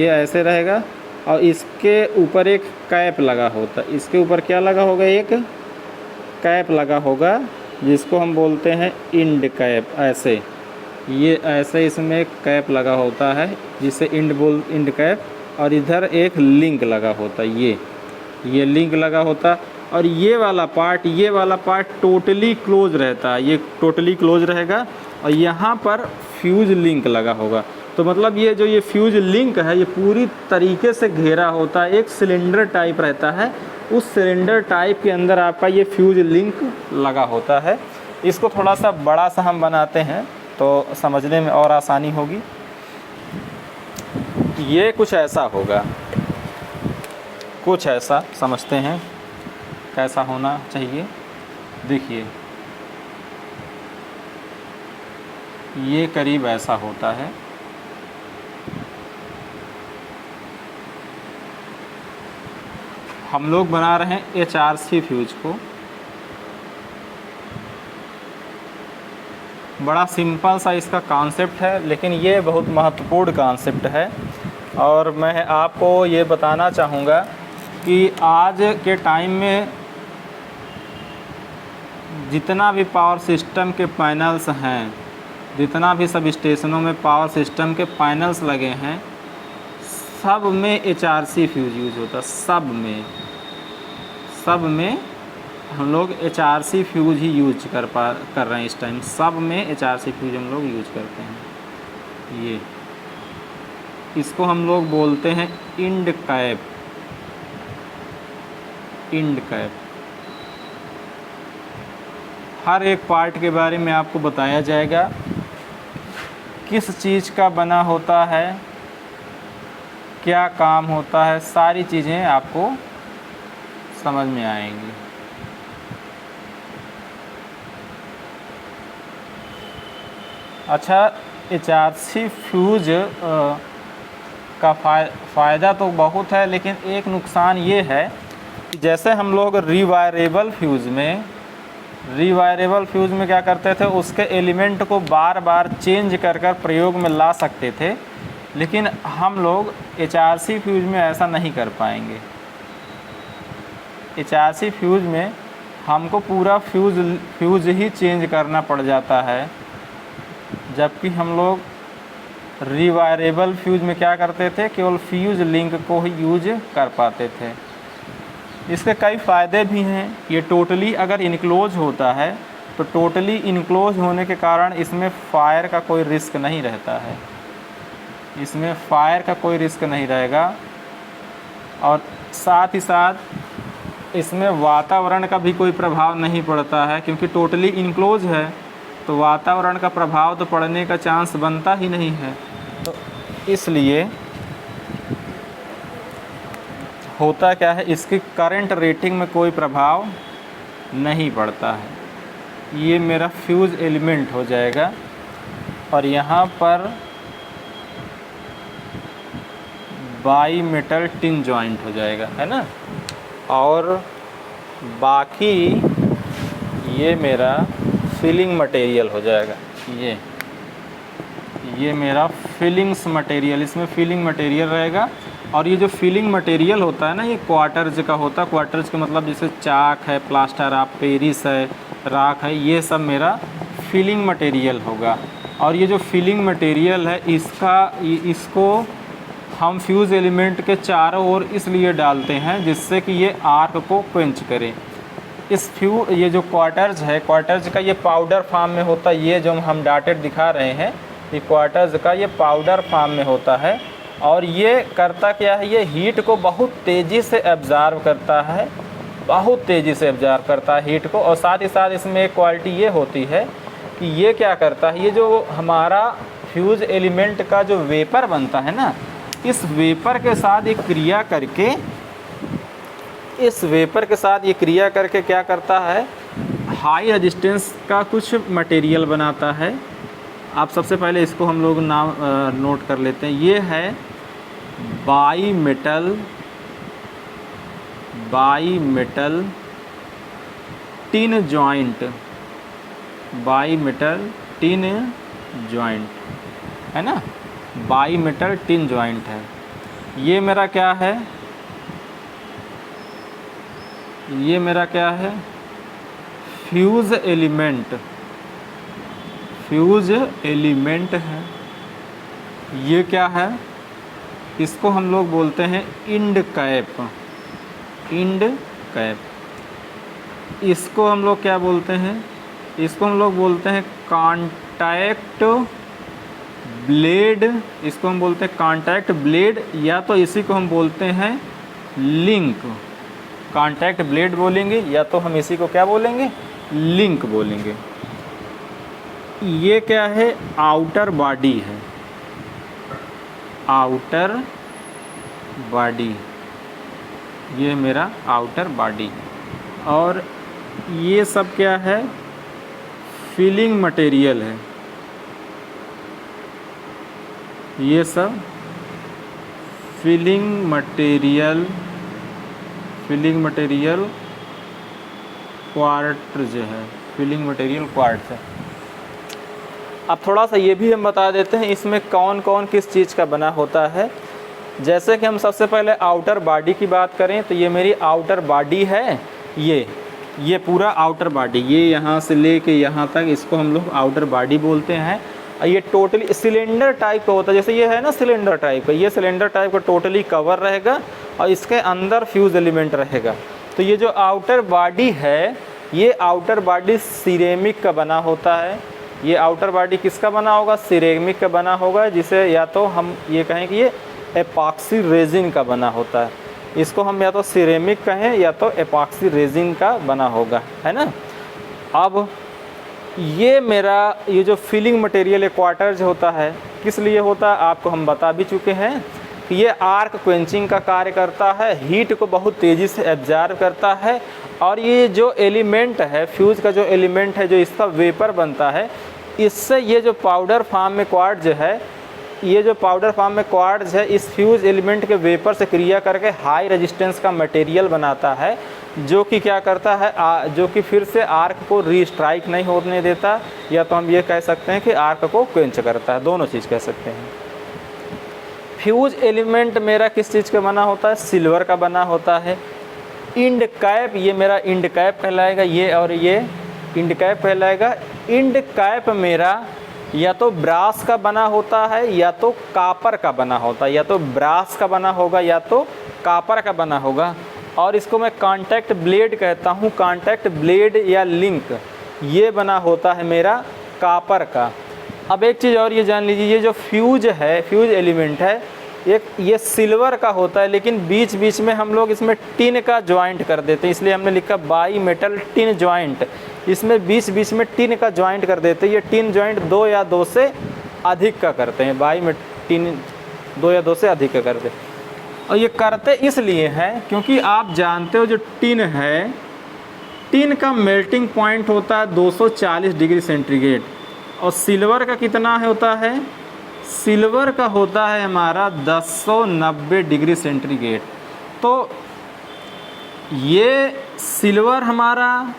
ऐसे रहेगा, और इसके ऊपर एक कैप लगा होता, इसके ऊपर क्या लगा होगा, एक कैप लगा होगा जिसको हम बोलते हैं इंड कैप। ऐसे ये ऐसे इसमें एक कैप लगा होता है जिसे इंड कैप, और इधर एक लिंक लगा होता है, ये लिंक लगा होता। और ये वाला पार्ट टोटली क्लोज रहता है, ये टोटली क्लोज रहेगा और यहाँ पर फ्यूज लिंक लगा होगा। तो मतलब ये जो ये फ्यूज लिंक है ये पूरी तरीके से घेरा होता है, एक सिलेंडर टाइप रहता है, उस सिलेंडर टाइप के अंदर आपका ये फ्यूज लिंक लगा होता है। इसको थोड़ा सा बड़ा सा हम बनाते हैं तो समझने में और आसानी होगी। ये कुछ ऐसा होगा, कुछ ऐसा समझते हैं कैसा होना चाहिए। देखिए ये करीब ऐसा होता है, हम लोग बना रहे हैं HRC फ्यूज को। बड़ा सिंपल सा इसका कॉन्सेप्ट है, लेकिन ये बहुत महत्वपूर्ण कॉन्सेप्ट है। और मैं आपको ये बताना चाहूँगा कि आज के टाइम में जितना भी पावर सिस्टम के पैनल्स हैं, जितना भी सब स्टेशनों में पावर सिस्टम के पैनल्स लगे हैं, सब में HRC फ्यूज यूज होता है। सब में हम लोग HRC फ्यूज ही यूज कर रहे हैं इस टाइम। सब में HRC फ्यूज हम लोग यूज करते हैं। ये इसको हम लोग बोलते हैं इंड कैप। इंड कैप हर एक पार्ट के बारे में आपको बताया जाएगा, किस चीज़ का बना होता है, क्या काम होता है, सारी चीज़ें आपको समझ में आएंगी। अच्छा, HRC फ्यूज का फ़ायदा तो बहुत है, लेकिन एक नुकसान ये है कि जैसे हम लोग रिवायरेबल फ्यूज़ में क्या करते थे, उसके एलिमेंट को बार बार चेंज कर प्रयोग में ला सकते थे, लेकिन हम लोग HRC फ्यूज में ऐसा नहीं कर पाएंगे। HRC फ्यूज में हमको पूरा फ्यूज ही चेंज करना पड़ जाता है, जबकि हम लोग रिवायरेबल फ्यूज में क्या करते थे, केवल फ्यूज लिंक को ही यूज कर पाते थे। इसके कई फ़ायदे भी हैं। ये टोटली अगर इनक्लोज होता है तो टोटली इनक्लोज होने के कारण इसमें फायर का कोई रिस्क नहीं रहता है, इसमें फायर का कोई रिस्क नहीं रहेगा। और साथ ही साथ इसमें वातावरण का भी कोई प्रभाव नहीं पड़ता है, क्योंकि टोटली इनक्लोज है तो वातावरण का प्रभाव तो पड़ने का चांस बनता ही नहीं है। तो इसलिए होता क्या है, इसकी करंट रेटिंग में कोई प्रभाव नहीं पड़ता है। ये मेरा फ्यूज़ एलिमेंट हो जाएगा और यहाँ पर बाई मेटल टिन जॉइंट हो जाएगा, है ना। और बाकी ये मेरा फिलिंग मटेरियल हो जाएगा। ये मेरा फिलिंग्स मटेरियल, इसमें फिलिंग मटेरियल रहेगा। और ये जो फिलिंग मटेरियल होता है ना, ये क्वार्टर्स का होता है। क्वार्टर्स का मतलब जैसे चाक है, प्लास्टर ऑफ पेरिस है, राख है, ये सब मेरा फिलिंग मटेरियल होगा। और ये जो फिलिंग मटेरियल है इसको हम फ्यूज़ एलिमेंट के चारों ओर इसलिए डालते हैं जिससे कि ये आर्क को क्वेंच करे। ये जो क्वार्टर्स है, क्वार्टर्स का ये पाउडर फॉर्म में होता है। ये जो हम डॉटेड दिखा रहे हैं, ये क्वार्टर्स का ये पाउडर फॉर्म में होता है। और ये करता क्या है, ये हीट को बहुत तेज़ी से एब्ज़ॉर्ब करता है, बहुत तेज़ी से एब्ज़ॉर्ब करता है हीट को। और साथ ही साथ इसमें एक क्वालिटी ये होती है कि ये क्या करता है, ये जो हमारा फ्यूज़ एलिमेंट का जो वेपर बनता है ना, इस वेपर के साथ ये क्रिया करके क्या करता है, हाई रेजिस्टेंस का कुछ मटेरियल बनाता है। आप सबसे पहले इसको हम लोग नाम नोट कर लेते हैं। ये है by metal tin joint, by metal tin joint, है ना। बाई मेटल टिन जॉइंट है। ये मेरा क्या है, ये मेरा क्या है, फ्यूज़ एलिमेंट है। ये क्या है, इसको हम लोग बोलते हैं इंड कैप। इसको हम लोग क्या बोलते हैं, इसको हम लोग बोलते हैं कांटेक्ट ब्लेड, इसको हम बोलते हैं कांटेक्ट ब्लेड, या तो इसी को हम बोलते हैं लिंक। कांटेक्ट ब्लेड बोलेंगे या तो हम इसी को क्या बोलेंगे, लिंक बोलेंगे। ये क्या है, आउटर बॉडी है, आउटर बॉडी, ये मेरा आउटर बॉडी। और ये सब क्या है, फिलिंग मटेरियल है, ये सब filling material, filling material quartz है, फिलिंग मटेरियल क्वार्ट्ज है। अब थोड़ा सा ये भी हम बता देते हैं इसमें कौन कौन किस चीज़ का बना होता है। जैसे कि हम सबसे पहले आउटर बॉडी की बात करें तो ये मेरी आउटर बॉडी है, ये पूरा आउटर बॉडी, ये यहाँ से लेके यहाँ तक इसको हम लोग आउटर बॉडी बोलते हैं। ये टोटली सिलेंडर टाइप का होता है, जैसे ये है ना सिलेंडर टाइप का, ये सिलेंडर टाइप का टोटली कवर रहेगा और इसके अंदर फ्यूज़ एलिमेंट रहेगा। तो ये जो आउटर बॉडी है, ये आउटर बॉडी सिरेमिक का बना होता है। ये आउटर बॉडी किसका बना होगा, सिरेमिक का बना होगा, जिसे या तो हम ये कहें कि ये एपॉक्सी रेजिन का बना होता है। इसको हम या तो सिरेमिक कहें या तो एपॉक्सी रेजिन का बना होगा, है ना। अब ये मेरा ये जो फिलिंग मटेरियल क्वार्टर्स होता है, किस लिए होता है आपको हम बता भी चुके हैं कि ये आर्क क्वेंचिंग का कार्य करता है, हीट को बहुत तेज़ी से एब्जॉर्ब करता है। और ये जो एलिमेंट है, फ्यूज़ का जो एलिमेंट है, जो इसका वेपर बनता है, इससे ये जो पाउडर फॉर्म में क्वार्ट्ज है, ये जो पाउडर फॉर्म में क्वार्ट्ज है, इस फ्यूज़ एलिमेंट के वेपर से क्रिया करके हाई रेजिस्टेंस का मटेरियल बनाता है, जो कि क्या करता है, जो कि फिर से आर्क को रीस्ट्राइक नहीं होने देता, या तो हम ये कह सकते हैं कि आर्क को क्वेंच करता है, दोनों चीज़ कह सकते हैं। फ्यूज एलिमेंट मेरा किस चीज़ का बना होता है, सिल्वर का बना होता है। इंड कैप, ये मेरा इंड कैप कहलाएगा, ये और ये इंड कैप कहलाएगा। इंड कैप मेरा या तो ब्रास का बना होता है या तो कापर का बना होता है, या तो ब्रास का बना होगा या तो कापर का बना होगा। और इसको मैं कांटेक्ट ब्लेड कहता हूँ, कांटेक्ट ब्लेड या लिंक, ये बना होता है मेरा कापर का। अब एक चीज़ और ये जान लीजिए, ये जो फ्यूज है, फ्यूज एलिमेंट है, ये सिल्वर का होता है, लेकिन बीच बीच में हम लोग इसमें टिन का ज्वाइंट कर देते हैं, इसलिए हमने लिखा बाई मेटल टिन ज्वाइंट। इसमें बीच बीच में टिन का ज्वाइंट कर देते हैं। ये टिन ज्वाइंट 2 या 2 से अधिक का करते हैं, बाई में टिन 2 या 2 से अधिक का करते हैं। और ये करते इसलिए हैं क्योंकि आप जानते हो जो टिन है, टिन का मेल्टिंग पॉइंट होता है 240 डिग्री सेंटीग्रेड, और सिल्वर का कितना होता है, सिल्वर का होता है हमारा 1090 डिग्री सेंटीग्रेड। तो ये सिल्वर हमारा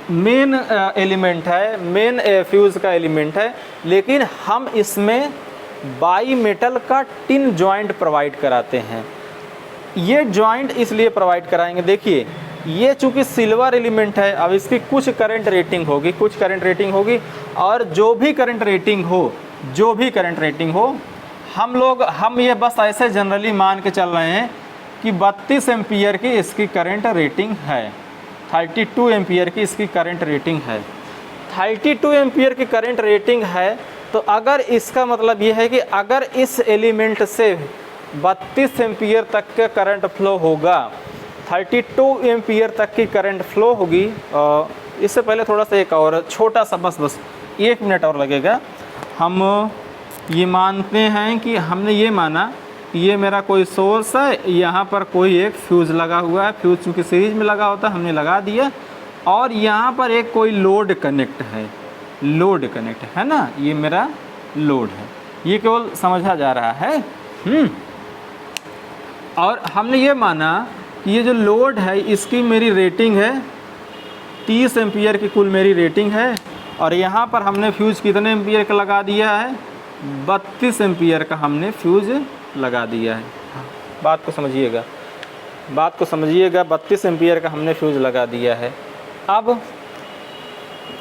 मेन एलिमेंट है, मेन फ्यूज़ का एलिमेंट है, लेकिन हम इसमें बाई मेटल का टिन जॉइंट प्रोवाइड कराते हैं। ये जॉइंट इसलिए प्रोवाइड कराएंगे, देखिए ये चूँकि सिल्वर एलिमेंट है, अब इसकी कुछ करंट रेटिंग होगी, कुछ करंट रेटिंग होगी, और जो भी करंट रेटिंग हो, जो भी करंट रेटिंग हो, हम ये बस ऐसे जनरली मान के चल रहे हैं कि 32 एम्पियर की इसकी करंट रेटिंग है, 32 एम्पियर की इसकी करंट रेटिंग है। 32 एम्पियर की करंट रेटिंग है, तो अगर इसका मतलब ये है कि अगर इस एलिमेंट से 32 एम्पियर तक का करंट फ्लो होगा, 32 एम्पियर तक की करंट फ्लो होगी। इससे पहले थोड़ा सा एक और छोटा सा बस 1 मिनट और लगेगा। हम ये मानते हैं कि हमने ये माना कि ये मेरा कोई सोर्स है, यहाँ पर कोई एक फ्यूज़ लगा हुआ है, फ्यूज़ चूँकि सीरीज में लगा होता है हमने लगा दिया, और यहाँ पर एक कोई लोड कनेक्ट है, लोड कनेक्ट है ना, ये मेरा लोड है, ये केवल समझा जा रहा है। और हमने ये माना कि ये जो लोड है इसकी मेरी रेटिंग है 30 एम्पियर की कुल मेरी रेटिंग है, और यहाँ पर हमने फ्यूज़ कितने एम्पियर का लगा दिया है, 32 एम्पियर का हमने फ्यूज़ लगा दिया है। बात को समझिएगा, बात को समझिएगा, 32 एम्पियर का हमने फ्यूज़ लगा दिया है। अब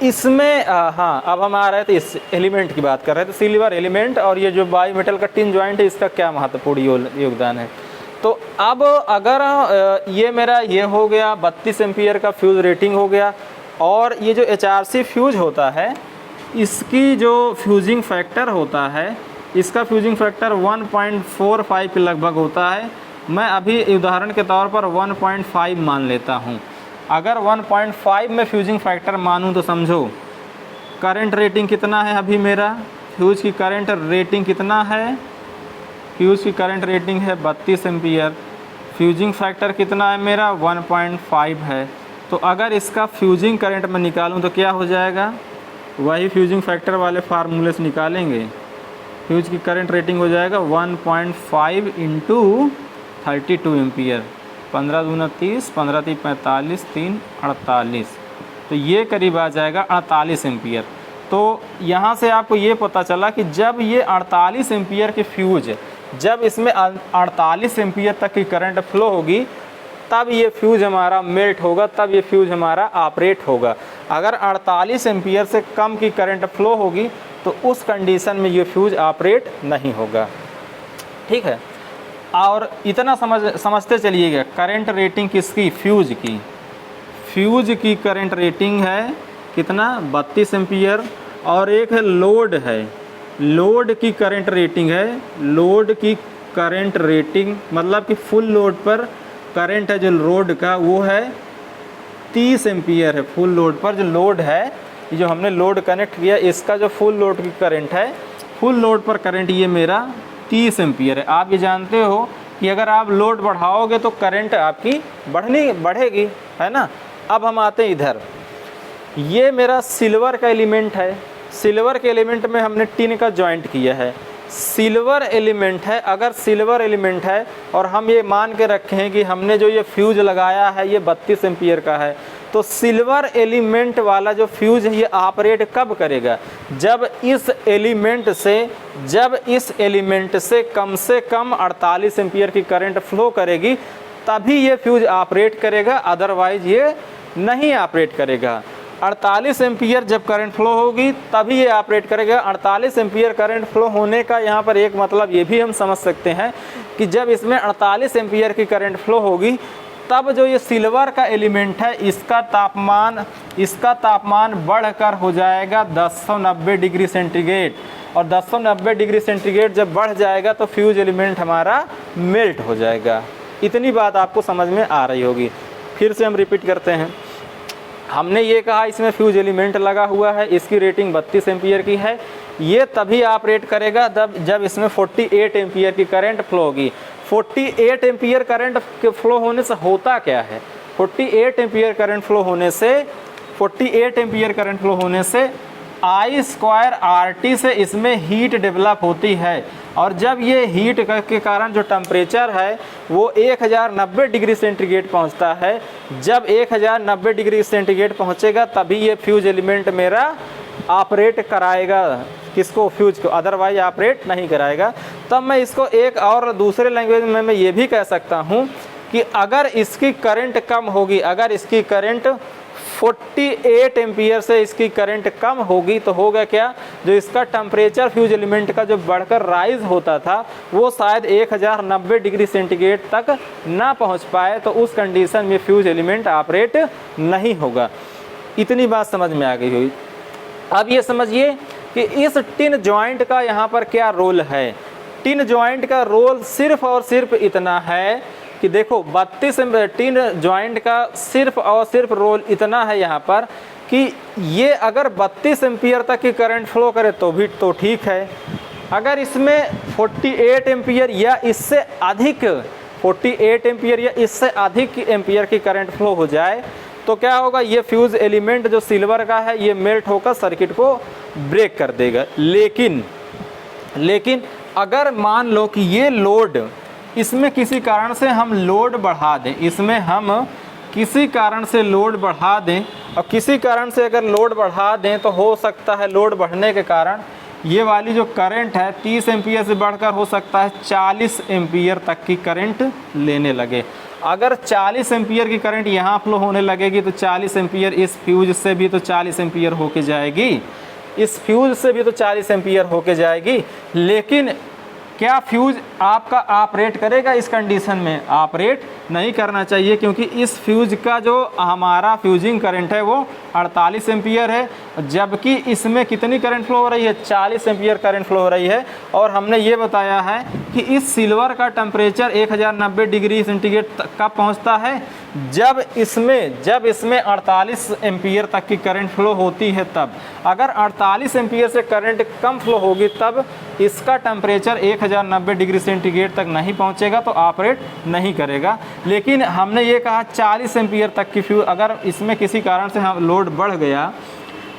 इसमें हाँ, अब हम आ रहे थे इस एलिमेंट की बात कर रहे थे, सिल्वर एलिमेंट, और ये जो बाई मेटल का टिन जॉइंट है, इसका क्या महत्वपूर्ण योगदान है। तो अब अगर ये मेरा ये हो गया 32 एम्पियर का फ्यूज़ रेटिंग हो गया, और ये जो HRC फ्यूज़ होता है इसकी जो फ्यूजिंग फैक्टर होता है, इसका फ्यूजिंग फैक्टर 1.45 के लगभग होता है। मैं अभी उदाहरण के तौर पर 1.5 मान लेता हूँ। अगर 1.5 में फ्यूजिंग फैक्टर मानूँ तो समझो करंट रेटिंग कितना है, अभी मेरा फ्यूज़ की करंट रेटिंग कितना है, फ्यूज़ की करंट रेटिंग है 32 एम्पियर, फ्यूजिंग फैक्टर कितना है मेरा 1.5 है। तो अगर इसका फ्यूजिंग करंट मैं निकालूं तो क्या हो जाएगा, वही फ्यूजिंग फैक्टर वाले फार्मूले से निकालेंगे। फ्यूज की करंट रेटिंग हो जाएगा 1.5 इंटू 32 एम्पियर, 15 दूना 30, 15 3 45, 3 48, तो ये करीब आ जाएगा 48 एम्पियर। तो यहाँ से आपको ये पता चला कि जब ये 48 एम्पियर की फ्यूज, जब इसमें 48 एम्पियर तक की करंट फ्लो होगी तब ये फ्यूज हमारा मेल्ट होगा, तब ये फ्यूज हमारा ऑपरेट होगा। अगर 48 एम्पियर से कम की करंट फ्लो होगी तो उस कंडीशन में ये फ्यूज ऑपरेट नहीं होगा। ठीक है, और इतना समझते चलिएगा करंट रेटिंग किसकी, फ्यूज की। फ्यूज की करंट रेटिंग है कितना 32 एम्पियर, और एक है लोड है, लोड की करंट रेटिंग है, लोड की करंट रेटिंग मतलब कि फुल लोड पर करंट है जो लोड का वो है 30 एम्पियर है। फुल लोड पर जो लोड है, जो हमने लोड कनेक्ट किया, इसका जो फुल लोड की करंट है, फुल लोड पर करंट ये मेरा 30 एम्पियर है। आप ये जानते हो कि अगर आप लोड बढ़ाओगे तो करंट आपकी बढ़ेगी, है ना। अब हम आते हैं इधर, ये मेरा सिल्वर का एलिमेंट है, सिल्वर के एलिमेंट में हमने टिन का जॉइंट किया है। सिल्वर एलिमेंट है, अगर सिल्वर एलिमेंट है और हम ये मान के रखें कि हमने जो ये फ्यूज लगाया है ये 32 एम्पियर का है, तो सिल्वर एलिमेंट वाला जो फ्यूज है ये ऑपरेट कब करेगा, जब इस एलिमेंट से कम 48 एम्पियर की करंट फ्लो करेगी तभी ये फ्यूज ऑपरेट करेगा, अदरवाइज ये नहीं ऑपरेट करेगा। 48 एम्पियर जब करंट फ्लो होगी तभी ये ऑपरेट करेगा। 48 एम्पियर करंट फ्लो होने का यहाँ पर एक मतलब ये भी हम समझ सकते हैं कि जब इसमें 48 एम्पियर की करंट फ्लो होगी तब जो ये सिल्वर का एलिमेंट है इसका तापमान बढ़कर हो जाएगा 1090 डिग्री सेंटीग्रेड, और 1090 डिग्री सेंटीग्रेड जब बढ़ जाएगा तो फ्यूज एलिमेंट हमारा मेल्ट हो जाएगा। इतनी बात आपको समझ में आ रही होगी। फिर से हम रिपीट करते हैं, हमने ये कहा इसमें फ्यूज एलिमेंट लगा हुआ है, इसकी रेटिंग 32 एम्पियर की है, ये तभी ऑपरेट करेगा जब इसमें 48 एम्पियर की करंट फ्लो होगी। 48 एम्पियर करंट के फ्लो होने से होता क्या है, 48 एम्पियर करंट फ्लो होने से I स्क्वायर RT से इसमें हीट डेवलप होती है, और जब ये हीट के कारण जो टेम्परेचर है वो 1090 डिग्री सेंटीग्रेड पहुंचता है। जब 1090 डिग्री सेंटीग्रेड पहुंचेगा तभी ये फ्यूज एलिमेंट मेरा ऑपरेट कराएगा, किसको, फ्यूज को, अदरवाइज ऑपरेट नहीं कराएगा। तब मैं इसको एक और दूसरे लैंग्वेज में मैं ये भी कह सकता हूँ कि अगर इसकी करंट कम होगी, अगर इसकी करंट 48 एम्पियर से इसकी करंट कम होगी तो होगा क्या, जो इसका टेम्परेचर फ्यूज एलिमेंट का जो बढ़कर राइज होता था वो शायद 1090 डिग्री सेंटीग्रेड तक ना पहुंच पाए, तो उस कंडीशन में फ्यूज एलिमेंट ऑपरेट नहीं होगा। इतनी बात समझ में आ गई होगी। अब ये समझिए कि इस टिन जॉइंट का यहाँ पर क्या रोल है। टिन जॉइंट का रोल सिर्फ और सिर्फ इतना है कि देखो 32 टिन जॉइंट का सिर्फ और सिर्फ रोल इतना है यहाँ पर कि ये अगर 32 एम्पियर तक की करंट फ्लो करे तो ठीक है। अगर इसमें 48 एम्पियर या इससे अधिक 48 एम्पियर या इससे अधिक एम्पियर की करंट फ्लो हो जाए तो क्या होगा, ये फ्यूज एलिमेंट जो सिल्वर का है ये मेल्ट होकर सर्किट को ब्रेक कर देगा। लेकिन अगर मान लो कि ये लोड, इसमें किसी कारण से हम लोड बढ़ा दें, इसमें हम किसी कारण से लोड बढ़ा दें, और किसी कारण से अगर लोड बढ़ा दें तो हो सकता है लोड बढ़ने के कारण ये वाली जो करंट है 30 एम्पियर से बढ़कर हो सकता है 40 एम्पियर तक की करंट लेने लगे। अगर 40 एम्पियर की करंट यहाँ फ्लो होने लगेगी तो 40 एम्पियर इस फ्यूज से भी तो 40 एम्पियर होके जाएगी, इस फ्यूज से भी तो 40 एम्पियर होके जाएगी। लेकिन क्या फ्यूज आपका ऑपरेट करेगा इस कंडीशन में? ऑपरेट नहीं करना चाहिए, क्योंकि इस फ्यूज का जो हमारा फ्यूजिंग करंट है वो 48 एम्पियर है, जबकि इसमें कितनी करंट फ्लो हो रही है? 40 एम्पियर करंट फ्लो हो रही है। और हमने ये बताया है कि इस सिल्वर का टेम्परेचर 1090 डिग्री सेंटीग्रेड कब पहुंचता है? जब इसमें 48 एम्पियर तक की करंट फ्लो होती है तब। अगर 48 एम्पियर से करंट कम फ्लो होगी तब इसका टेम्परेचर 1090 डिग्री सेंटीग्रेड तक नहीं पहुंचेगा, तो ऑपरेट नहीं करेगा। लेकिन हमने ये कहा 40 एम्पियर तक की फ्यूज, अगर इसमें किसी कारण से हम लोड बढ़ गया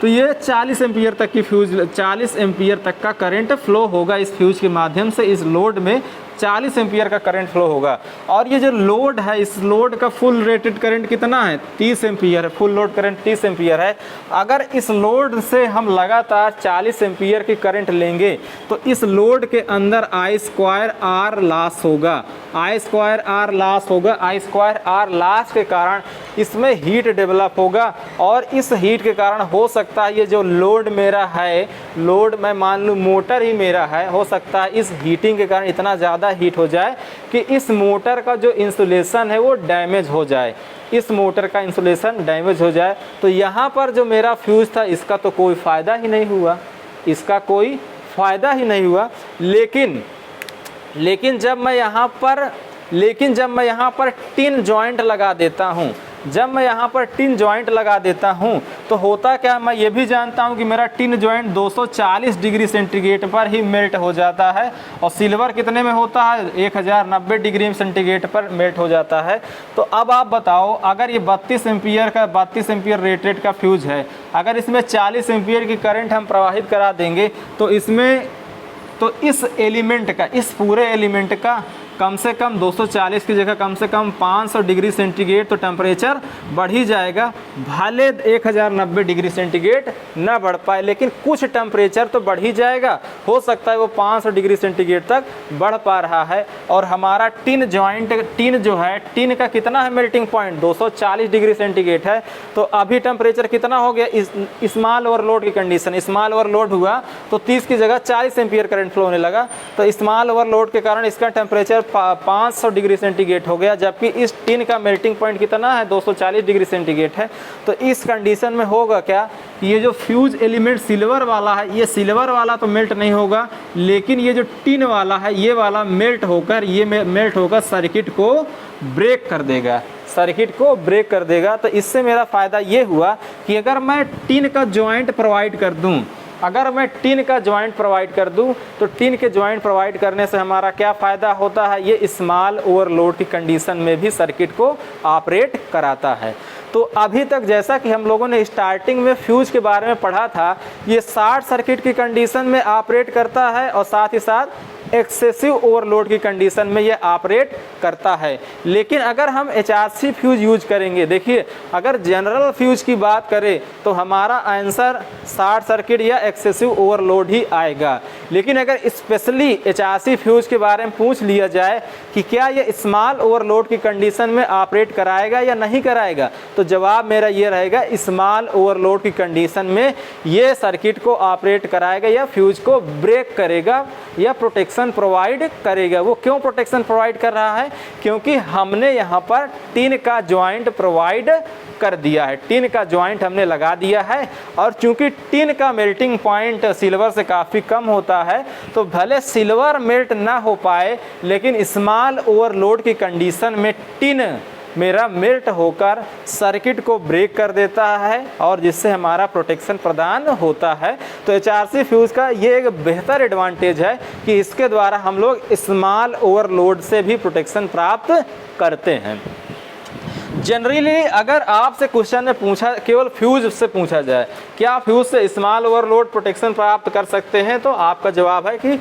तो ये 40 एम्पियर तक की फ्यूज, 40 एम्पियर तक का करंट फ्लो होगा इस फ्यूज के माध्यम से। इस लोड में 40 एम्पियर का करंट फ्लो होगा। और ये जो लोड है, इस लोड का फुल रेटेड करंट कितना है? 30 एम्पियर है। फुल लोड करंट 30 एम्पियर है। अगर इस लोड से हम लगातार 40 एम्पियर की करंट लेंगे तो इस लोड के अंदर I²R लॉस होगा। I²R लॉस होगा। I²R लॉस के कारण इसमें हीट डेवलप होगा, और इस हीट के कारण हो सकता है ये जो लोड मेरा है, लोड मैं मान लूँ मोटर ही मेरा है, हो सकता है इस हीटिंग के कारण इतना ज़्यादा हीट हो जाए कि इस मोटर का जो इंसुलेशन है वो डैमेज हो जाए, इस मोटर का इंसुलेशन डैमेज हो जाए। तो यहाँ पर जो मेरा फ्यूज़ था इसका तो कोई फ़ायदा ही नहीं हुआ, इसका कोई फ़ायदा ही नहीं हुआ। लेकिन जब मैं यहाँ पर टिन जॉइंट लगा देता हूँ, जब मैं यहाँ पर टिन जॉइंट लगा देता हूँ तो होता क्या, मैं ये भी जानता हूँ कि मेरा टिन जॉइंट 240 डिग्री सेंटीग्रेड पर ही मेल्ट हो जाता है, और सिल्वर कितने में होता है? 1090 डिग्री सेंटीग्रेड पर मेल्ट हो जाता है। तो अब आप बताओ, अगर ये 32 एम्पियर रेटेड का फ्यूज है, अगर इसमें 40 एम्पियर की करंट हम प्रवाहित करा देंगे तो इस एलिमेंट का, इस पूरे एलिमेंट का कम से कम 240 की जगह कम से कम 500 डिग्री सेंटीग्रेड तो टेम्परेचर बढ़ ही जाएगा। भले 1090 डिग्री सेंटीग्रेड न बढ़ पाए, लेकिन कुछ टेम्परेचर तो बढ़ ही जाएगा। हो सकता है वो 500 डिग्री सेंटीग्रेड तक बढ़ पा रहा है। और हमारा टिन जो है, टिन का कितना है मेल्टिंग पॉइंट? 240 डिग्री सेंटीग्रेड है। तो अभी टेम्परेचर कितना हो गया? स्मॉल ओवरलोड की कंडीशन, स्मॉल ओवरलोड हुआ तो 30 की जगह 40 एम्पियर करंट फ्लो होने लगा। तो स्मॉल ओवरलोड के कारण इसका टेम्परेचर 500 डिग्री सेंटीग्रेड हो गया, जबकि इस टिन का मेल्टिंग पॉइंट कितना है? 240 डिग्री सेंटीग्रेड है। तो इस कंडीशन में होगा क्या, ये जो फ्यूज एलिमेंट सिल्वर वाला है, ये सिल्वर वाला तो मेल्ट नहीं होगा, लेकिन ये जो टिन वाला है ये वाला मेल्ट होकर सर्किट को ब्रेक कर देगा, तो इससे मेरा फ़ायदा ये हुआ कि अगर मैं टिन का जॉइंट प्रोवाइड कर दूं, तो टिन के जॉइंट प्रोवाइड करने से हमारा क्या फ़ायदा होता है? ये स्मॉल ओवरलोड की कंडीशन में भी सर्किट को ऑपरेट कराता है। तो अभी तक जैसा कि हम लोगों ने स्टार्टिंग में फ्यूज के बारे में पढ़ा था, ये शॉर्ट सर्किट की कंडीशन में ऑपरेट करता है और साथ ही साथ एक्सेसिव ओवरलोड की कंडीशन में ये ऑपरेट करता है। लेकिन अगर हम HRC फ्यूज यूज करेंगे, देखिए अगर जनरल फ्यूज की बात करें तो हमारा आंसर शॉर्ट सर्किट या एक्सेसिव ओवरलोड ही आएगा। लेकिन अगर स्पेशली HRC फ्यूज के बारे में पूछ लिया जाए कि क्या ये स्मॉल ओवरलोड की कंडीशन में ऑपरेट कराएगा या नहीं कराएगा, तो जवाब मेरा ये रहेगा, स्मॉल ओवरलोड की कंडीशन में ये सर्किट को ऑपरेट कराएगा या फ्यूज को ब्रेक करेगा या प्रोटेक्शन प्रोवाइड करेगा। वो क्यों प्रोटेक्शन प्रोवाइड कर रहा है? क्योंकि हमने यहाँ पर टिन का जॉइंट प्रोवाइड कर दिया है, टिन का जॉइंट हमने लगा दिया है। और चूंकि टिन का मेल्टिंग पॉइंट सिल्वर से काफ़ी कम होता है, तो भले सिल्वर मेल्ट ना हो पाए, लेकिन स्मॉल ओवरलोड की कंडीशन में टिन मेरा मेल्ट होकर सर्किट को ब्रेक कर देता है, और जिससे हमारा प्रोटेक्शन प्रदान होता है। तो HRC फ्यूज़ का ये एक बेहतर एडवांटेज है कि इसके द्वारा हम लोग स्मॉल ओवरलोड से भी प्रोटेक्शन प्राप्त करते हैं। जनरली अगर आपसे क्वेश्चन में पूछा, केवल फ्यूज से पूछा जाए क्या फ्यूज से स्मॉल ओवरलोड प्रोटेक्शन प्राप्त कर सकते हैं, तो आपका जवाब है कि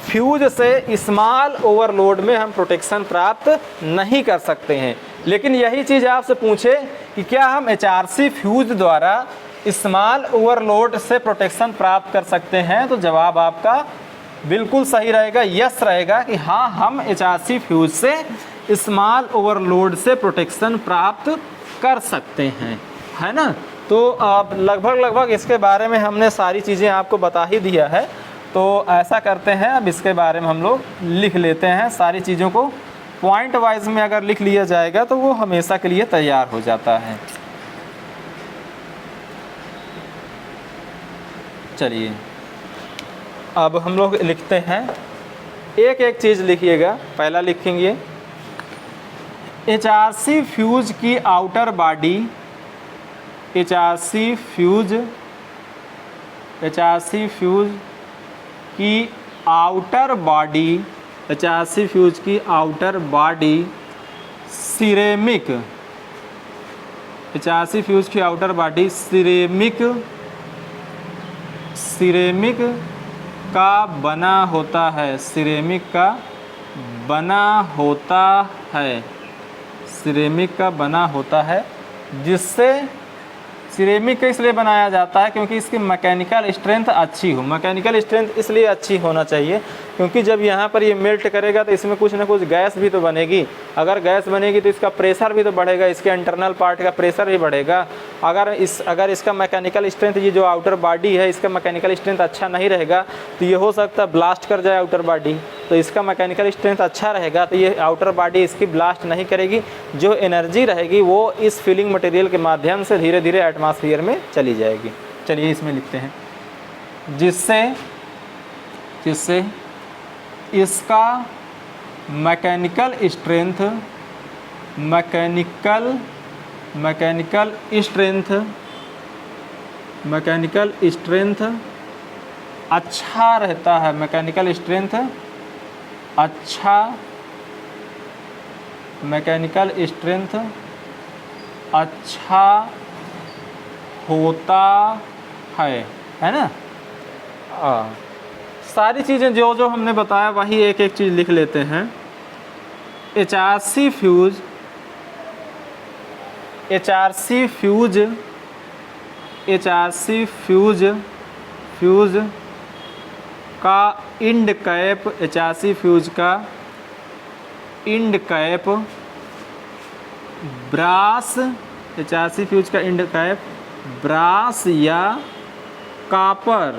फ्यूज से स्मॉल ओवरलोड में हम प्रोटेक्शन प्राप्त नहीं कर सकते हैं। लेकिन यही चीज़ आपसे पूछे कि क्या हम HRC फ्यूज द्वारा स्मॉल ओवरलोड से प्रोटेक्शन प्राप्त कर सकते हैं, तो जवाब आपका बिल्कुल सही रहेगा, यस रहेगा कि हाँ, हम HRC फ्यूज से स्मॉल ओवरलोड से प्रोटेक्शन प्राप्त कर सकते हैं, है ना। तो लगभग इसके बारे में हमने सारी चीज़ें आपको बता ही दिया है। तो ऐसा करते हैं, अब इसके बारे में हम लोग लिख लेते हैं। सारी चीज़ों को पॉइंट वाइज में अगर लिख लिया जाएगा तो वो हमेशा के लिए तैयार हो जाता है। चलिए अब हम लोग लिखते हैं, एक एक चीज़ लिखिएगा। पहला लिखेंगे HRC फ्यूज की आउटर बॉडी, HRC फ्यूज की आउटर बॉडी, HRC फ्यूज की outer body ceramic, HRC fuse की आउटर बॉडी सिरेमिक का बना होता है, सिरेमिक का बना होता है, सिरेमिक का बना होता है, जिससे सिरेमिक का इसलिए बनाया जाता है क्योंकि इसकी मैकेनिकल स्ट्रेंथ अच्छी हो। मैकेनिकल स्ट्रेंथ इसलिए अच्छी होना चाहिए क्योंकि जब यहाँ पर ये मेल्ट करेगा तो इसमें कुछ ना कुछ गैस भी तो बनेगी। अगर गैस बनेगी तो इसका प्रेशर भी तो बढ़ेगा, इसके इंटरनल पार्ट का प्रेशर भी बढ़ेगा। अगर इसका मैकेनिकल स्ट्रेंथ, ये जो आउटर बॉडी है, इसका मैकेनिकल स्ट्रेंथ अच्छा नहीं रहेगा तो ये हो सकता है ब्लास्ट कर जाए आउटर बॉडी। तो इसका मैकेनिकल स्ट्रेंथ अच्छा रहेगा तो ये आउटर बॉडी इसकी ब्लास्ट नहीं करेगी। जो एनर्जी रहेगी वो इस फिलिंग मटेरियल के माध्यम से धीरे धीरे एटमॉस्फेयर में चली जाएगी। चलिए इसमें लिखते हैं, जिससे इसका मैकेनिकल स्ट्रेंथ अच्छा रहता है, मैकेनिकल स्ट्रेंथ अच्छा होता है ना। सारी चीज़ें जो जो हमने बताया वही एक एक चीज़ लिख लेते हैं। HRC फ्यूज का इंड कैप, HRC फ्यूज का end cap brass, HRC fuse का इंड कैप ब्रास या कापर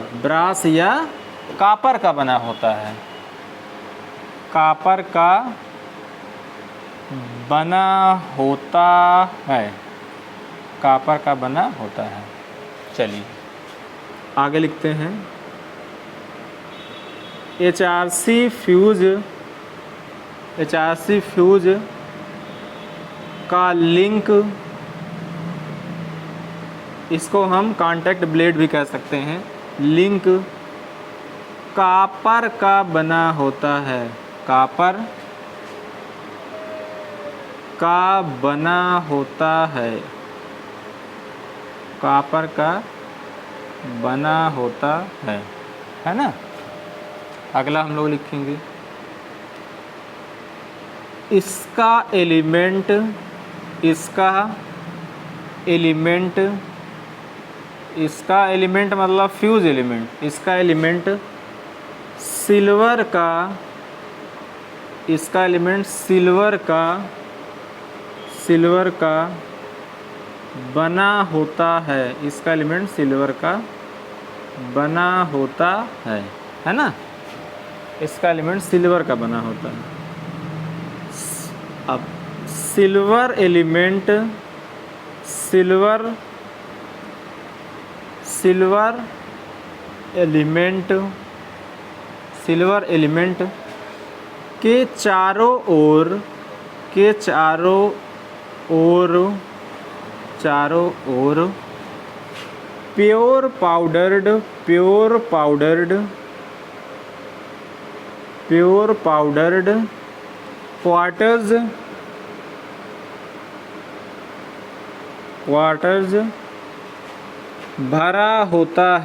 का बना होता है, कापर का बना होता है, कापर का बना होता है। चलिए आगे लिखते हैं, HRC फ्यूज का लिंक, इसको हम कांटेक्ट ब्लेड भी कह सकते हैं, लिंक कापर का बना होता है, कापर का बना होता है, कापर का बना होता है ना। अगला हम लोग लिखेंगे, इसका एलिमेंट मतलब फ्यूज एलिमेंट, इसका एलिमेंट सिल्वर का बना होता है, इसका एलिमेंट सिल्वर का बना होता है ना। इसका एलिमेंट सिल्वर का बना होता है। अब सिल्वर एलिमेंट के चारों ओर प्योर पाउडर्ड क्वार्टर्स भरा होता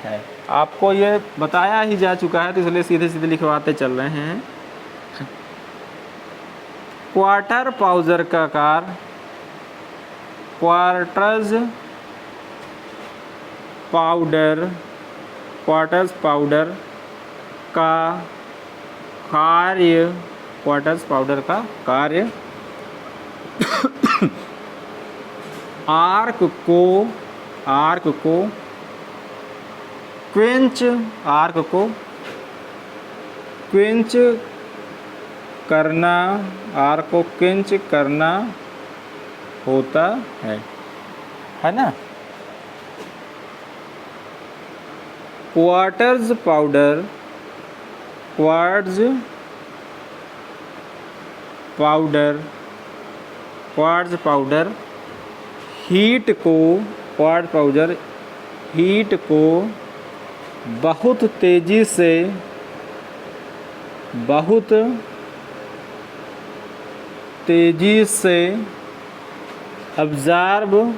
है। आपको ये बताया ही जा चुका है तो इसलिए सीधे सीधे लिखवाते चल रहे हैं। क्वार्टर पाउडर का आकार, क्वार्टर्स पाउडर का कार्य आर्क को क्वेंच करना, आर्क को क्वेंच करना होता है ना। क्वार्ट्ज पाउडर हीट को बहुत तेजी से ऑब्जर्व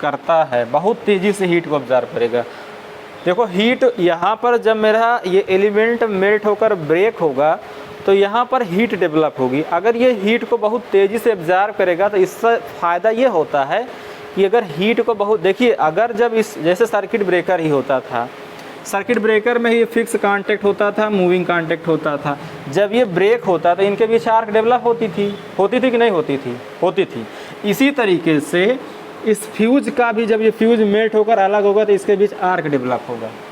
करता है, बहुत तेज़ी से हीट को ऑब्जर्व करेगा। देखो हीट यहाँ पर जब मेरा ये एलिमेंट मेल्ट होकर ब्रेक होगा तो यहाँ पर हीट डेवलप होगी। अगर ये हीट को बहुत तेज़ी से ऑब्जर्व करेगा तो इससे फ़ायदा ये होता है कि अगर हीट को बहुत, देखिए अगर जब इस जैसे सर्किट ब्रेकर ही होता था, सर्किट ब्रेकर में ही फिक्स कांटेक्ट होता था, मूविंग कांटेक्ट होता था। जब ये ब्रेक होता तो इनके बीच आर्क डेवलप होती थी कि नहीं होती थी। इसी तरीके से इस फ्यूज का भी जब ये फ्यूज मेल्ट होकर अलग होगा तो इसके बीच आर्क डेवलप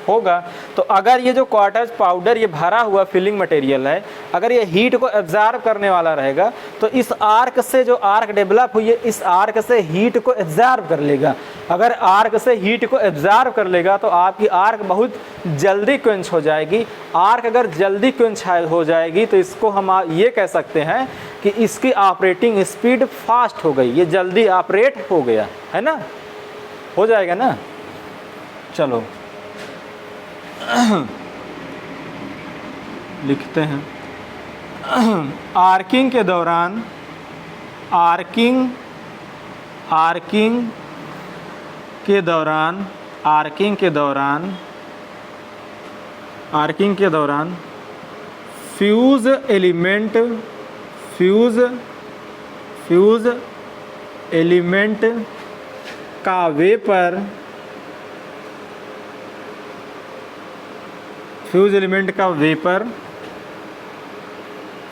होगा। तो अगर ये जो क्वार्ट्ज पाउडर ये भरा हुआ फिलिंग मटेरियल है, अगर ये हीट को एब्जॉर्ब करने वाला रहेगा तो इस आर्क से जो आर्क डेवलप हुई है, इस आर्क से हीट को एब्जॉर्ब कर लेगा। अगर आर्क से हीट को एब्जॉर्ब कर लेगा तो आपकी आर्क बहुत जल्दी क्वेंच हो जाएगी। आर्क अगर जल्दी क्वेंच हो जाएगी तो इसको हम ये कह सकते हैं कि इसकी ऑपरेटिंग स्पीड फास्ट हो गई, ये जल्दी ऑपरेट हो गया, है ना, हो जाएगा ना। चलो लिखते हैं। आर्किंग के दौरान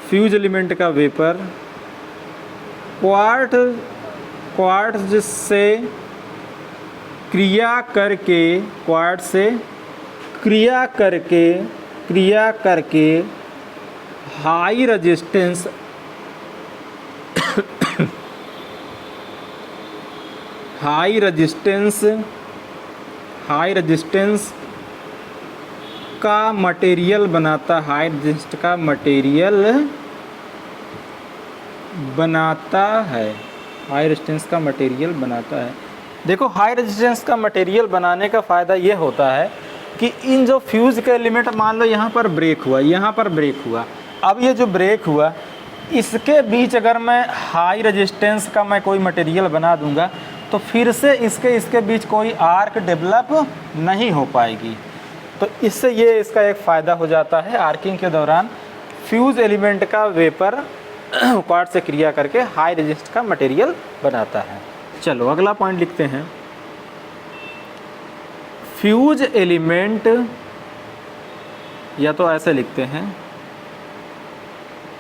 फ्यूज एलिमेंट का वेपर क्वार्ट्ज से क्रिया करके हाई रेजिस्टेंस का मटेरियल बनाता है। देखो हाई रेजिस्टेंस का मटेरियल बनाने का फ़ायदा ये होता है कि इन जो फ्यूज़ के एलिमेंट, मान लो यहाँ पर ब्रेक हुआ, अब ये जो ब्रेक हुआ इसके बीच अगर मैं हाई रेजिस्टेंस का मैं कोई मटेरियल बना दूंगा तो फिर से इसके बीच कोई आर्क डेवलप नहीं हो पाएगी। तो इससे ये इसका एक फ़ायदा हो जाता है। आर्किंग के दौरान फ्यूज़ एलिमेंट का वेपर क्वार्ट्ज से क्रिया करके हाई रेजिस्टेंस का मटेरियल बनाता है। चलो अगला पॉइंट लिखते हैं। फ्यूज एलिमेंट, या तो ऐसे लिखते हैं,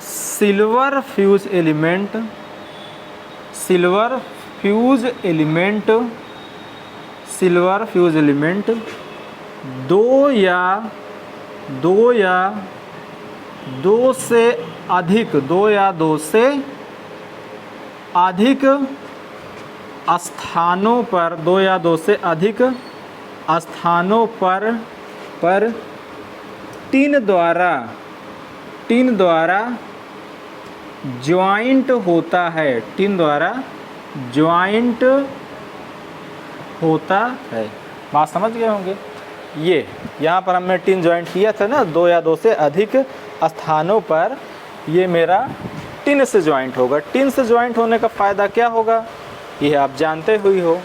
सिल्वर फ्यूज एलिमेंट दो से अधिक स्थानों पर टिन द्वारा ज्वाइंट होता है। बात समझ गए होंगे। ये यहाँ पर हमने टिन ज्वाइंट किया था ना, दो या दो से अधिक स्थानों पर ये मेरा टिन से ज्वाइंट होगा। टिन से ज्वाइंट होने का फ़ायदा क्या होगा ये आप जानते हुई हो।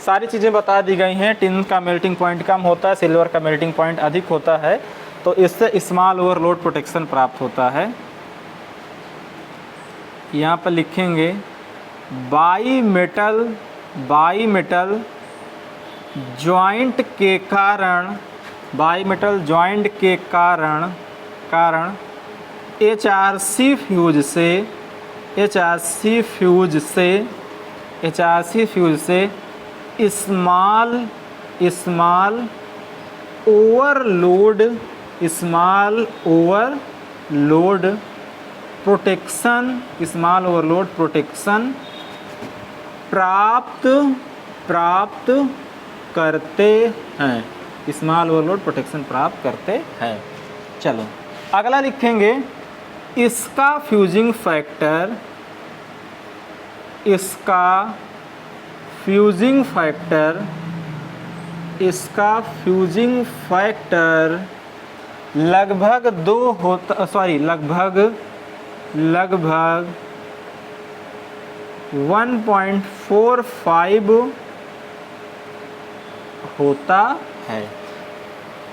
सारी चीज़ें बता दी गई हैं। टिन का मेल्टिंग पॉइंट कम होता है, सिल्वर का मेल्टिंग पॉइंट अधिक होता है, तो इससे स्मॉल ओवरलोड प्रोटेक्शन प्राप्त होता है। यहाँ पर लिखेंगे बाई मेटल ज्वाइंट के कारण, बाई मेटल ज्वाइंट के कारण HRC फ्यूज से स्मॉल ओवरलोड प्रोटेक्शन प्राप्त करते हैं, स्मॉल ओवरलोड प्रोटेक्शन प्राप्त करते हैं। चलो अगला लिखेंगे, इसका फ्यूजिंग फैक्टर लगभग 1.45 होता है।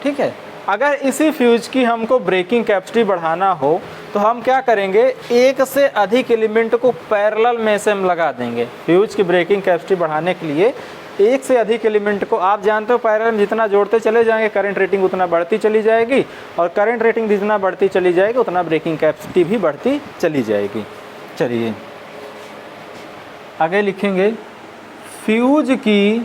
ठीक है, अगर इसी फ्यूज की हमको ब्रेकिंग कैपेसिटी बढ़ाना हो तो हम क्या करेंगे, एक से अधिक एलिमेंट को पैरेलल में से हम लगा देंगे। फ्यूज की ब्रेकिंग कैपेसिटी बढ़ाने के लिए एक से अधिक एलिमेंट को, आप जानते हो पैरेलल में जितना जोड़ते चले जाएंगे करंट रेटिंग उतना बढ़ती चली जाएगी, और करंट रेटिंग जितना बढ़ती चली जाएगी उतना ब्रेकिंग कैपेसिटी भी बढ़ती चली जाएगी। चलिए आगे लिखेंगे, फ्यूज की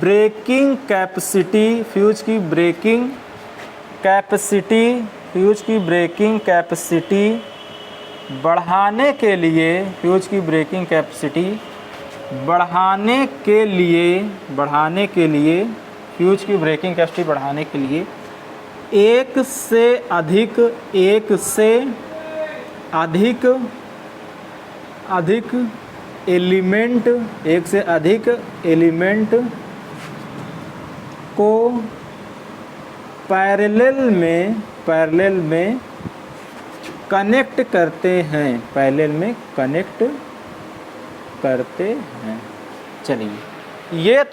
ब्रेकिंग कैपेसिटी बढ़ाने के लिए एक से अधिक एलिमेंट को पैरेलल में कनेक्ट करते हैं। चलिए ये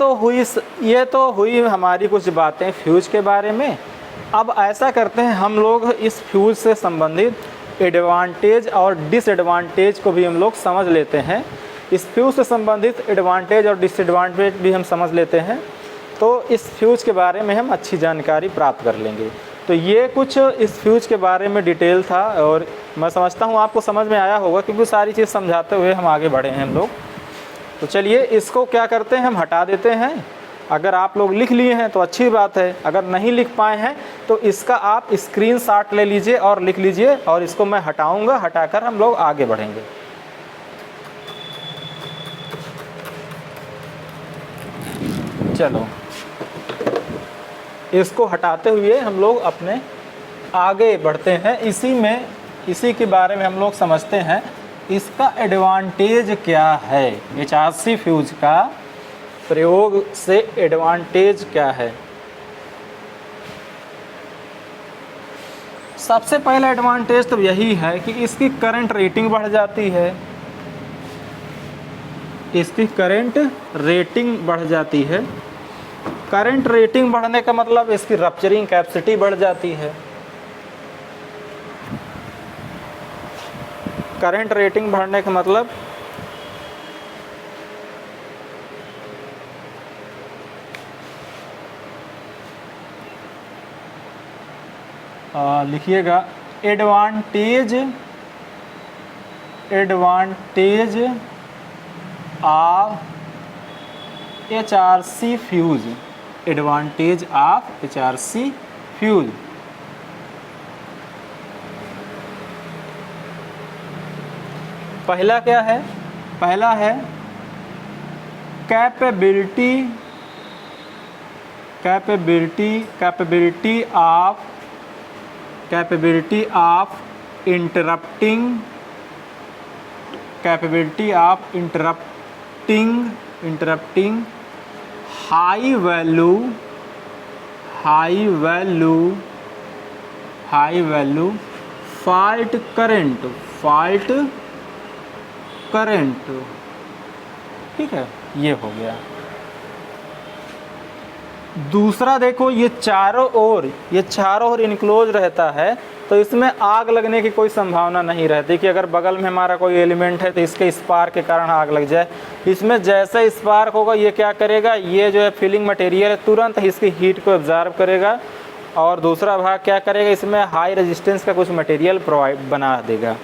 तो हुई हमारी कुछ बातें फ्यूज के बारे में। अब ऐसा करते हैं, हम लोग इस फ्यूज से संबंधित एडवांटेज और डिसएडवांटेज को भी हम लोग समझ लेते हैं। इस फ्यूज से संबंधित एडवांटेज और डिसएडवांटेज भी हम समझ लेते हैं, तो इस फ्यूज के बारे में हम अच्छी जानकारी प्राप्त कर लेंगे। तो ये कुछ इस फ्यूज के बारे में डिटेल था, और मैं समझता हूँ आपको समझ में आया होगा, क्योंकि सारी चीज़ समझाते हुए हम आगे बढ़े हैं हम लोग। तो चलिए इसको क्या करते हैं, हम हटा देते हैं। अगर आप लोग लिख लिए हैं तो अच्छी बात है, अगर नहीं लिख पाए हैं तो इसका आप स्क्रीनशॉट ले लीजिए और लिख लीजिए, और इसको मैं हटाऊँगा, हटाकर हम लोग आगे बढ़ेंगे। चलो इसको हटाते हुए हम लोग अपने आगे बढ़ते हैं। इसी के बारे में हम लोग समझते हैं, इसका एडवांटेज क्या है, HRC फ्यूज का प्रयोग से एडवांटेज क्या है। सबसे पहला एडवांटेज तो यही है कि इसकी करंट रेटिंग बढ़ जाती है। करंट रेटिंग बढ़ने का मतलब इसकी रप्चरिंग कैपेसिटी बढ़ जाती है। करंट रेटिंग बढ़ने का मतलब लिखिएगा, advantage of HRC fuse, advantage of HRC fuse. पहला क्या है, पहला है capability of interrupting high value fault current. ठीक है, ये हो गया। दूसरा देखो, ये चारों ओर इनक्लोज रहता है, तो इसमें आग लगने की कोई संभावना नहीं रहती कि अगर बगल में हमारा कोई एलिमेंट है तो इसके स्पार्क के कारण आग लग जाए। इसमें जैसे स्पार्क होगा ये क्या करेगा, ये जो है फिलिंग मटेरियल है तुरंत इसकी हीट को ऑब्जर्व करेगा, और दूसरा भाग क्या करेगा, इसमें हाई रेजिस्टेंस का कुछ मटेरियल प्रोवाइड बना देगा।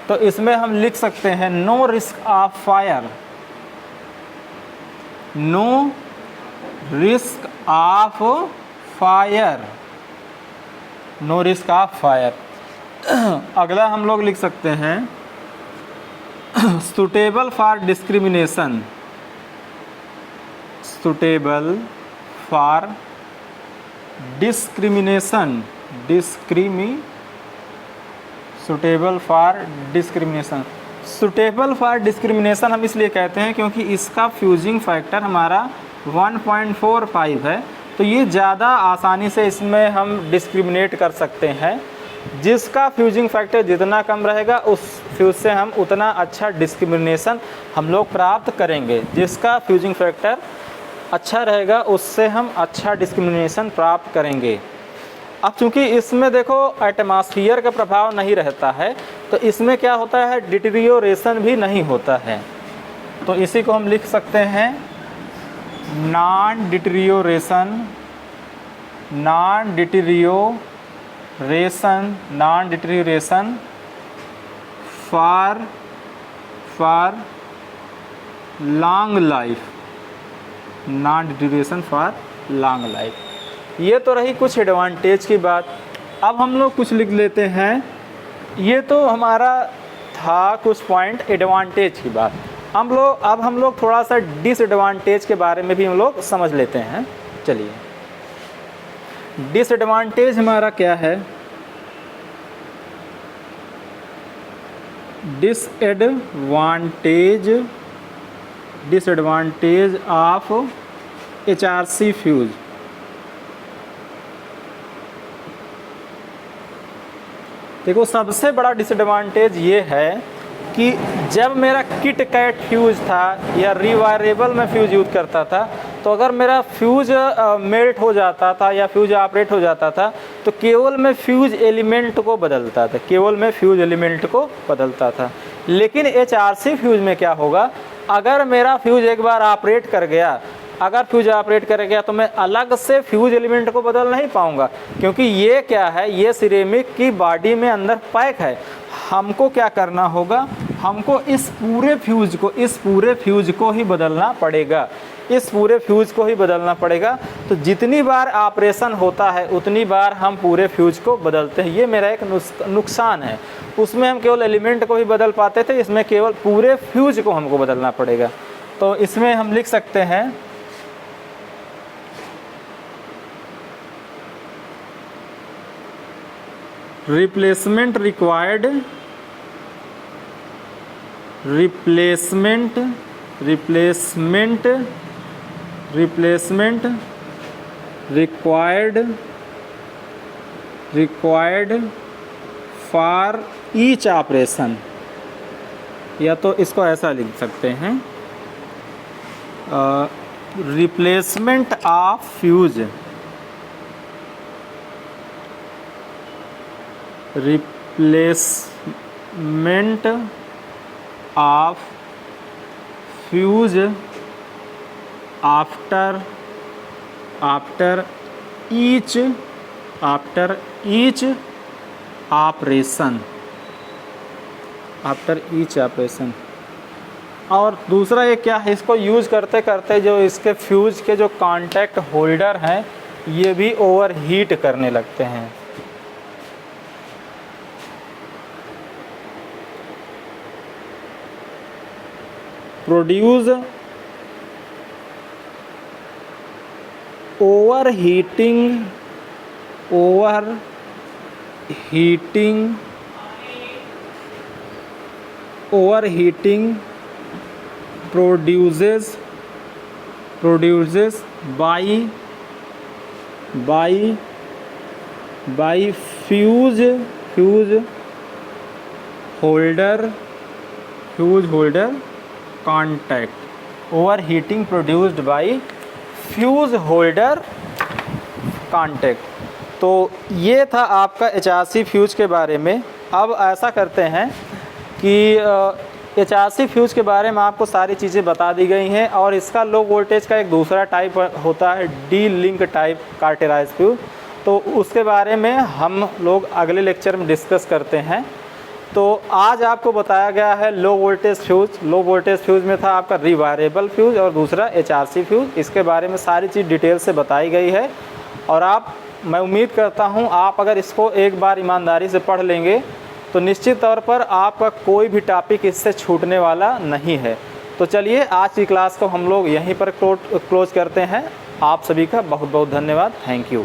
तो इसमें हम लिख सकते हैं no risk of fire, no risk of fire, no risk of fire. अगला हम लोग लिख सकते हैं suitable for discrimination, suitable for discrimination, suitable for discrimination. Suitable for discrimination हम इसलिए कहते हैं क्योंकि इसका फ्यूजिंग फैक्टर हमारा 1.45 है, तो ये ज़्यादा आसानी से इसमें हम डिस्क्रिमिनेट कर सकते हैं। जिसका फ्यूजिंग फैक्टर जितना कम रहेगा उस फ्यूज से हम उतना अच्छा डिस्क्रिमिनेशन हम लोग प्राप्त करेंगे। जिसका फ्यूजिंग फैक्टर अच्छा रहेगा उससे हम अच्छा डिस्क्रिमिनेशन प्राप्त करेंगे। अब चूँकि इसमें देखो एटमॉस्फेयर का प्रभाव नहीं रहता है, तो इसमें क्या होता है, डिटेरियोरेशन भी नहीं होता है। तो इसी को हम लिख सकते हैं non deterioration, non deterioration, non deterioration for long life, non deterioration for long life. ये तो रही कुछ एडवांटेज की बात। अब हम लोग कुछ लिख लेते हैं, ये तो हमारा था कुछ पॉइंट एडवांटेज की बात। अब हम लोग थोड़ा सा डिसएडवांटेज के बारे में भी हम लोग समझ लेते हैं। चलिए, डिसएडवांटेज हमारा क्या है, डिसएडवांटेज ऑफ HRC फ्यूज। देखो, सबसे बड़ा डिसएडवांटेज ये है कि जब मेरा किट कैट फ्यूज था या रिवायरेबल में फ्यूज यूज़ करता था, तो अगर मेरा फ्यूज मेल्ट हो जाता था या फ्यूज ऑपरेट हो जाता था तो केवल मैं फ्यूज एलिमेंट को बदलता था, केवल मैं फ्यूज एलिमेंट को बदलता था। लेकिन HRC फ्यूज में क्या होगा, अगर मेरा फ्यूज एक बार ऑपरेट कर गया, अगर फ्यूज ऑपरेट कर गया तो मैं अलग से फ्यूज एलिमेंट को बदल नहीं पाऊंगा, क्योंकि ये क्या है, ये सिरेमिक की बॉडी में अंदर पैक है। हमको क्या करना होगा, हमको इस पूरे फ्यूज को ही बदलना पड़ेगा, इस पूरे फ्यूज को ही बदलना पड़ेगा। तो जितनी बार ऑपरेशन होता है उतनी बार हम पूरे फ्यूज को बदलते हैं। ये मेरा एक नुकसान है। उसमें हम केवल एलिमेंट को ही बदल पाते थे, इसमें केवल पूरे फ्यूज को हमको बदलना पड़ेगा। तो इसमें हम लिख सकते हैं replacement required, replacement required for each operation, या तो इसको ऐसा लिख सकते हैं replacement of fuse, replacement of fuse after each operation, और दूसरा ये क्या है, इसको यूज़ करते करते जो इसके फ्यूज के जो कांटेक्ट होल्डर हैं ये भी ओवर हीट करने लगते हैं। Produce overheating produces by fuse holder contact, overheating produced by fuse holder contact. तो ये था आपका HRC फ्यूज़ के बारे में। अब ऐसा करते हैं कि HRC फ्यूज़ के बारे में आपको सारी चीज़ें बता दी गई हैं, और इसका लो वोल्टेज का एक दूसरा टाइप होता है D link type cartridge fuse. तो उसके बारे में हम लोग अगले लेक्चर में डिस्कस करते हैं। तो आज आपको बताया गया है low voltage fuse. Low voltage fuse में था आपका रिवायरेबल फ्यूज़ और दूसरा HRC फ्यूज़। इसके बारे में सारी चीज़ डिटेल से बताई गई है, और मैं उम्मीद करता हूँ आप अगर इसको एक बार ईमानदारी से पढ़ लेंगे तो निश्चित तौर पर आपका कोई भी टॉपिक इससे छूटने वाला नहीं है। तो चलिए आज की क्लास को हम लोग यहीं पर क्लोज करते हैं। आप सभी का बहुत बहुत धन्यवाद। Thank you.